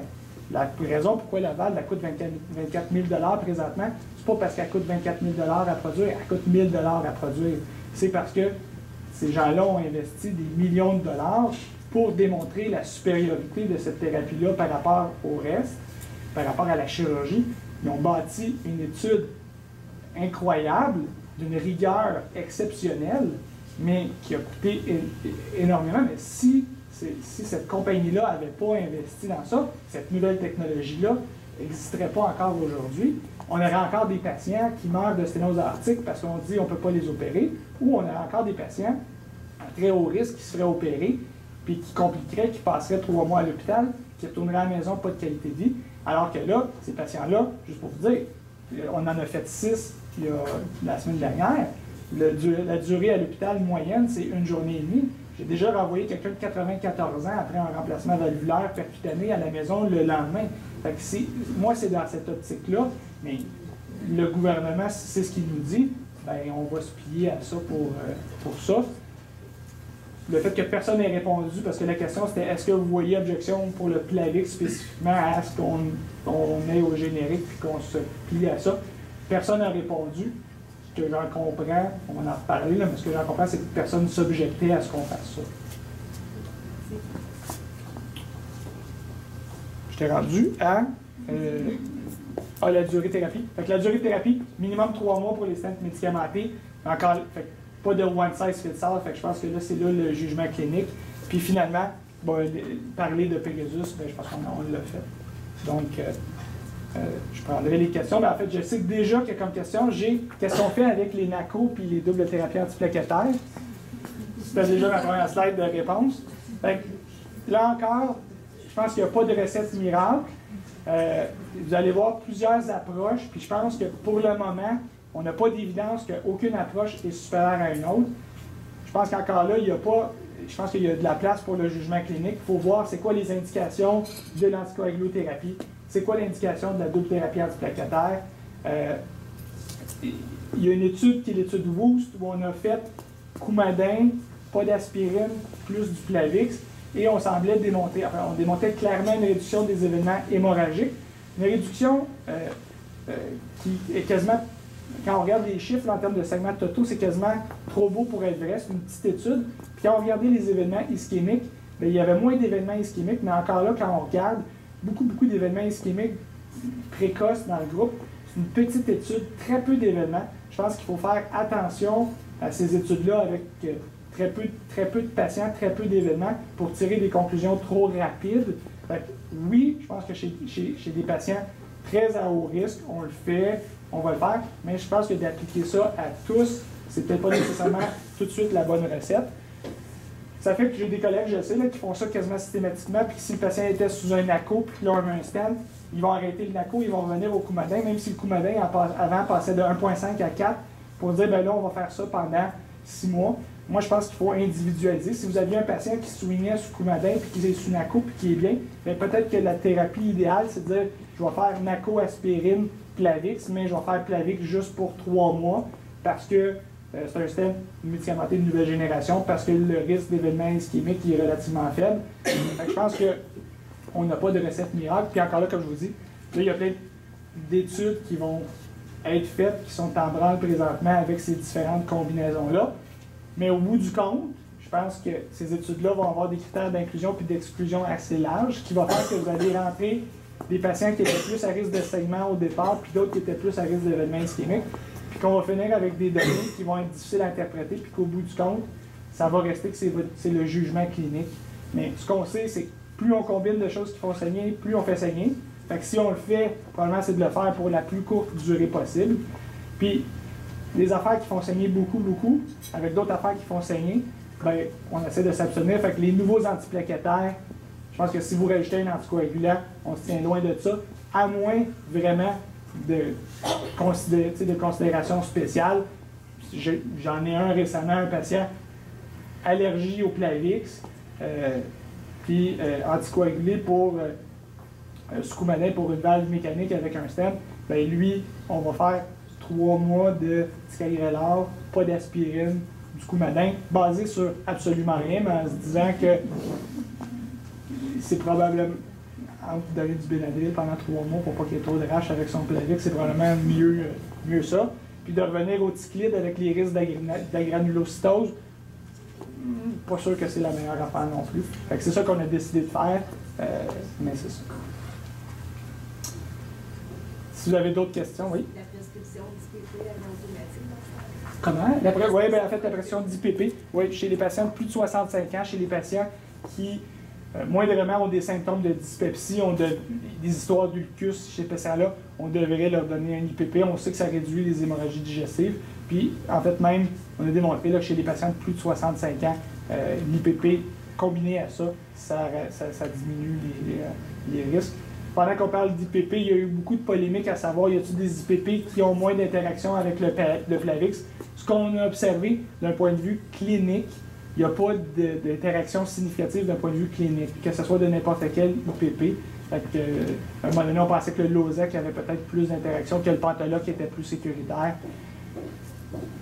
La raison pourquoi Laval elle coûte 24 000 présentement, c'est pas parce qu'elle coûte 24 000 à produire, elle coûte 1 000 à produire. C'est parce que ces gens-là ont investi des millions de dollars pour démontrer la supériorité de cette thérapie-là par rapport au reste, par rapport à la chirurgie. Ils ont bâti une étude incroyable, d'une rigueur exceptionnelle, mais qui a coûté énormément. Mais si cette compagnie-là n'avait pas investi dans ça, cette nouvelle technologie-là n'existerait pas encore aujourd'hui. On aurait encore des patients qui meurent de sténose aortique parce qu'on dit qu'on ne peut pas les opérer, ou on aurait encore des patients à très haut risque qui se feraient opérer, puis qui compliqueraient, qui passeraient 3 mois à l'hôpital, qui retourneraient à la maison, pas de qualité de vie. Alors que là, ces patients-là, juste pour vous dire, on en a fait 6 la semaine dernière. La durée à l'hôpital moyenne, c'est 1 journée et demie. J'ai déjà renvoyé quelqu'un de 94 ans après un remplacement valvulaire percutané à la maison le lendemain. Fait que moi, c'est dans cette optique-là, mais le gouvernement, si c'est ce qu'il nous dit, ben on va se plier à ça pour ça. Le fait que personne n'ait répondu, parce que la question c'était est-ce que vous voyez objection pour le Plavix spécifiquement à ce qu'on ait au générique puis qu'on se plie à ça? Personne n'a répondu. Ce que j'en comprends, on va en reparler, là, mais ce que j'en comprends, c'est que personne ne s'objectait à ce qu'on fasse ça. J'étais rendu à la durée thérapie. Fait que la durée thérapie, minimum 3 mois pour les stents médicamentés. Encore, fait, pas de one size fits all, fait que je pense que là, c'est là le jugement clinique. Puis finalement, parler de Pegasus, je pense qu'on l'a fait. Donc, je prendrai les questions. Mais en fait, je sais que déjà que comme question, j'ai qu'est-ce qu'on fait avec les NACO puis les doubles thérapies antiplaquettaires. C'était déjà ma première slide de réponse. Fait que, là encore, je pense qu'il n'y a pas de recette miracle. Vous allez voir plusieurs approches, puis je pense que pour le moment, on n'a pas d'évidence qu'aucune approche est supérieure à une autre. Je pense qu'encore là, je pense qu'il y a de la place pour le jugement clinique. Il faut voir c'est quoi les indications de l'anticoagulothérapie, c'est quoi l'indication de la double thérapie antiplaquettaire. Il y a une étude qui est l'étude WOOST où on a fait Coumadin, pas d'aspirine, plus du Plavix, et on semblait démontrer, on démontrait clairement une réduction des événements hémorragiques, une réduction qui est quasiment, quand on regarde les chiffres en termes de segments totaux, c'est quasiment trop beau pour être vrai, c'est une petite étude. Puis quand on regardait les événements ischémiques, bien, il y avait moins d'événements ischémiques, mais encore là, quand on regarde beaucoup d'événements ischémiques précoces dans le groupe, c'est une petite étude, très peu d'événements. Je pense qu'il faut faire attention à ces études-là avec très peu de patients, très peu d'événements pour tirer des conclusions trop rapides. Fait que, oui, je pense que chez des patients très à haut risque, on le fait, on va le faire, mais je pense que d'appliquer ça à tous, c'est peut-être pas nécessairement tout de suite la bonne recette. Ça fait que j'ai des collègues, je sais, là, qui font ça quasiment systématiquement, puis si le patient était sous un NACO, puis là on a un stent, ils vont arrêter le NACO, ils vont revenir au Coumadin, même si le Coumadin avant passait de 1,5 à 4, pour dire, ben là, on va faire ça pendant 6 mois. Moi, je pense qu'il faut individualiser. Si vous aviez un patient qui se soignait sous Coumadin, puis qui est sous NACO, puis qui est bien, bien peut-être que la thérapie idéale, c'est de dire, je vais faire NACO, aspirine, Plavix, mais je vais faire Plavix juste pour 3 mois, parce que c'est un stent médicamenté de nouvelle génération parce que le risque d'événement ischémique est relativement faible. Fait que je pense qu'on n'a pas de recette miracle. Puis encore là, comme je vous dis, là, il y a plein d'études qui vont être faites, qui sont en branle présentement avec ces différentes combinaisons-là. Mais au bout du compte, je pense que ces études-là vont avoir des critères d'inclusion puis d'exclusion assez larges, qui va faire que vous allez rentrer des patients qui étaient plus à risque de saignement au départ, puis d'autres qui étaient plus à risque d'événements ischémiques, puis qu'on va finir avec des données qui vont être difficiles à interpréter, puis qu'au bout du compte, ça va rester que c'est le jugement clinique. Mais ce qu'on sait, c'est que plus on combine de choses qui font saigner, plus on fait saigner. Fait que si on le fait, probablement c'est de le faire pour la plus courte durée possible. Puis, les affaires qui font saigner beaucoup, avec d'autres affaires qui font saigner, ben, on essaie de s'abstenir. Fait que les nouveaux antiplaquettaires, je pense que si vous rajoutez un anticoagulant, on se tient loin de ça, à moins vraiment de considérations spéciales. J'en ai un récemment, un patient allergie au Plavix, puis anticoagulé pour Scoumadin pour une valve mécanique avec un stent. Ben lui, on va faire 3 mois de ticagrelor, pas d'aspirine, du Coumadin, basé sur absolument rien, mais en se disant que c'est probablement, entre donner du Benadryl pendant 3 mois pour pas qu'il y ait trop de rash avec son Plavix, c'est probablement mieux ça. Puis de revenir au Ticlide avec les risques d'agranulocytose, pas sûr que c'est la meilleure affaire non plus. Fait que c'est ça qu'on a décidé de faire, mais c'est ça. Si vous avez d'autres questions, oui? La prescription d'IPP, elle est automatique. Comment? Oui, ben, en fait, la prescription d'IPP, oui, chez les patients de plus de 65 ans, chez les patients qui, moindrement, ont des symptômes de dyspepsie, ont des histoires d'ulcus chez ces patients-là, on devrait leur donner un IPP. On sait que ça réduit les hémorragies digestives. Puis, en fait, même, on a démontré là, que chez les patients de plus de 65 ans, l'IPP combiné à ça diminue les risques. Pendant qu'on parle d'IPP, il y a eu beaucoup de polémiques à savoir, y a-t-il des IPP qui ont moins d'interaction avec le Plavix? Ce qu'on a observé d'un point de vue clinique, il n'y a pas d'interaction significative d'un point de vue clinique, que ce soit de n'importe quel IPP. Fait que, à un moment donné, on pensait que le Losec avait peut-être plus d'interaction, que le Pentaloc était plus sécuritaire.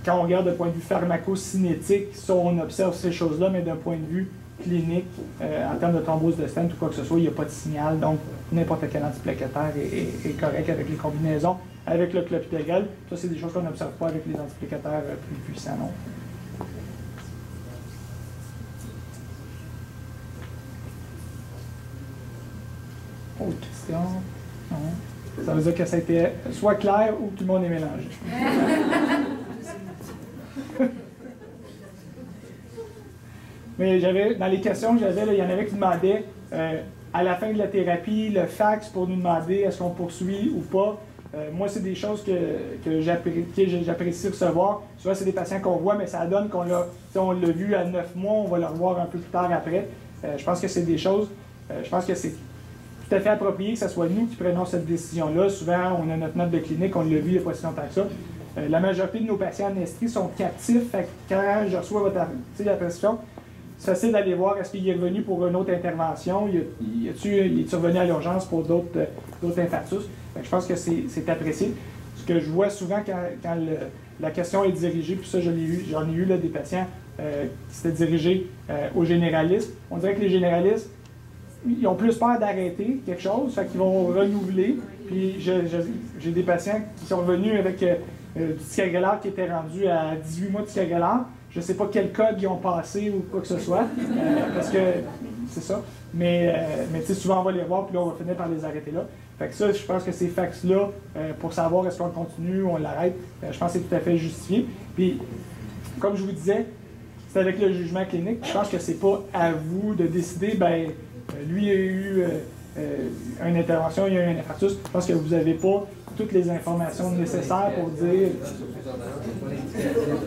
Quand on regarde d'un point de vue pharmacocinétique, ça, on observe ces choses-là, mais d'un point de vue clinique, en termes de thrombose de stent ou quoi que ce soit, il n'y a pas de signal. Donc, n'importe quel antiplaquettaire est correct avec les combinaisons. Avec le clopidogrel, ça, c'est des choses qu'on n'observe pas avec les antiplaquettaires plus puissants, non? Autre question? Non. Ça veut dire que ça a été soit clair ou que tout le monde est mélangé. Mais dans les questions que j'avais, il y en avait qui demandaient à la fin de la thérapie, le fax pour nous demander est-ce qu'on poursuit ou pas. Moi, c'est des choses que j'apprécie recevoir. Souvent, c'est des patients qu'on voit, mais ça donne qu'on l'a vu à 9 mois, on va le revoir un peu plus tard après. Je pense que c'est des choses, je pense que c'est tout à fait approprié que ce soit nous qui prenons cette décision-là. Souvent, on a notre note de clinique, on l'a vu il n'y a pas si longtemps que ça. La majorité de nos patients en Estrie sont captifs. Fait que quand je reçois la prescription, c'est facile d'aller voir est-ce qu'il est revenu pour une autre intervention, il est revenu à l'urgence pour d'autres infarctus. Je pense que c'est apprécié. Ce que je vois souvent quand la question est dirigée, puis ça j'en ai eu là, des patients qui s'étaient dirigés aux généralistes. On dirait que les généralistes, ils ont plus peur d'arrêter quelque chose, fait qu'ils vont renouveler. Puis j'ai des patients qui sont revenus avec du ticagrelor qui était rendu à 18 mois de ticagrelor. Je ne sais pas quel code ils ont passé ou quoi que ce soit, parce que c'est ça. Mais souvent, on va les voir, puis là, on va finir par les arrêter là. Fait que ça, je pense que ces fax-là, pour savoir est-ce qu'on continue ou on l'arrête, je pense que c'est tout à fait justifié. Puis, comme je vous disais, c'est avec le jugement clinique. Je pense que c'est pas à vous de décider, lui, il a eu une intervention, il y a eu un infarctus. Je pense que vous n'avez pas toutes les informations nécessaires pour dire...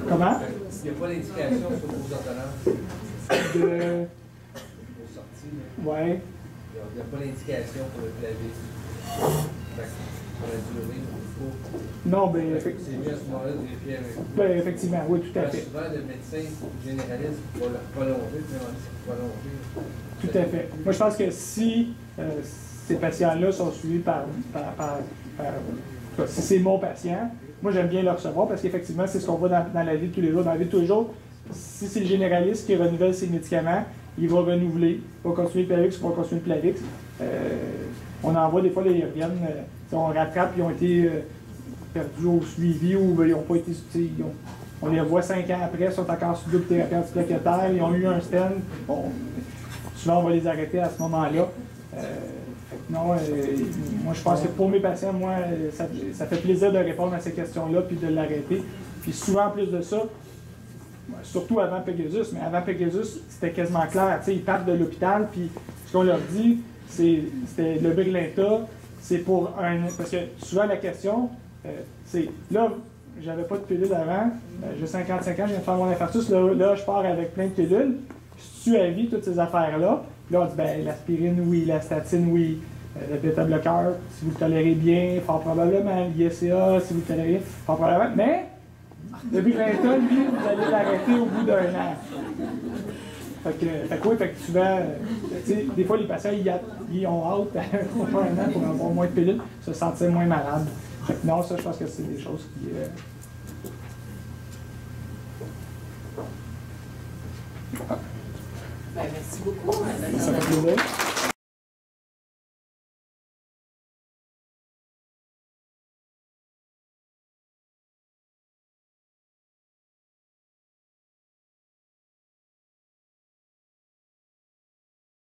Comment? Il n'y a pas d'indication sur vos ordonnances de... pour sortir. Ouais. Il n'y a pas d'indication pour le Plavix. Pour la durée, non, c'est mieux à ce moment-là de vérifier avec vous. Ben, effectivement, oui, tout à fait. Souvent, le médecin généraliste va le prolonger, puis on va prolonger. Tout à fait. Moi, je pense que si ces patients-là sont suivis par si c'est mon patient, moi, j'aime bien le recevoir parce qu'effectivement, c'est ce qu'on voit dans la vie de tous les jours. Dans la vie de tous les jours, si c'est le généraliste qui renouvelle ses médicaments, il va renouveler, il va continuer le Plavix, il va continuer le Plavix. On en voit des fois, ils reviennent, on rattrape, ils ont été perdus au suivi ou ils n'ont pas été. On les revoit 5 ans après, ils sont encore sous double thérapie antiplaquettaire, ils ont eu un stent. Bon, souvent, on va les arrêter à ce moment-là. Non, moi je pense que pour mes patients, moi, ça fait plaisir de répondre à ces questions-là puis de l'arrêter. Puis souvent, en plus de ça, surtout avant Pegasus, mais avant Pegasus, c'était quasiment clair. Ils partent de l'hôpital, puis ce qu'on leur dit, c'était le Brilinta, c'est pour un. Parce que souvent la question, c'est là, j'avais pas de pilule avant, j'ai 55 ans, je viens de faire mon infarctus, là je pars avec plein de pilules, je tue à vie toutes ces affaires-là. Là, on dit, ben, l'aspirine, oui, la statine, oui, le bêta-bloqueur, si vous le tolérez bien, fort probablement, l'ISCA, si vous le tolérez, fort probablement, mais le Brilinta, lui, vous allez l'arrêter au bout d'un an. Fait que souvent, des fois, les patients, ils ont hâte pour faire un an pour avoir moins de pilules, se sentir moins malade. Fait que non, ça, je pense que c'est des choses qui... Ben, merci beaucoup. Ça fait plaisir.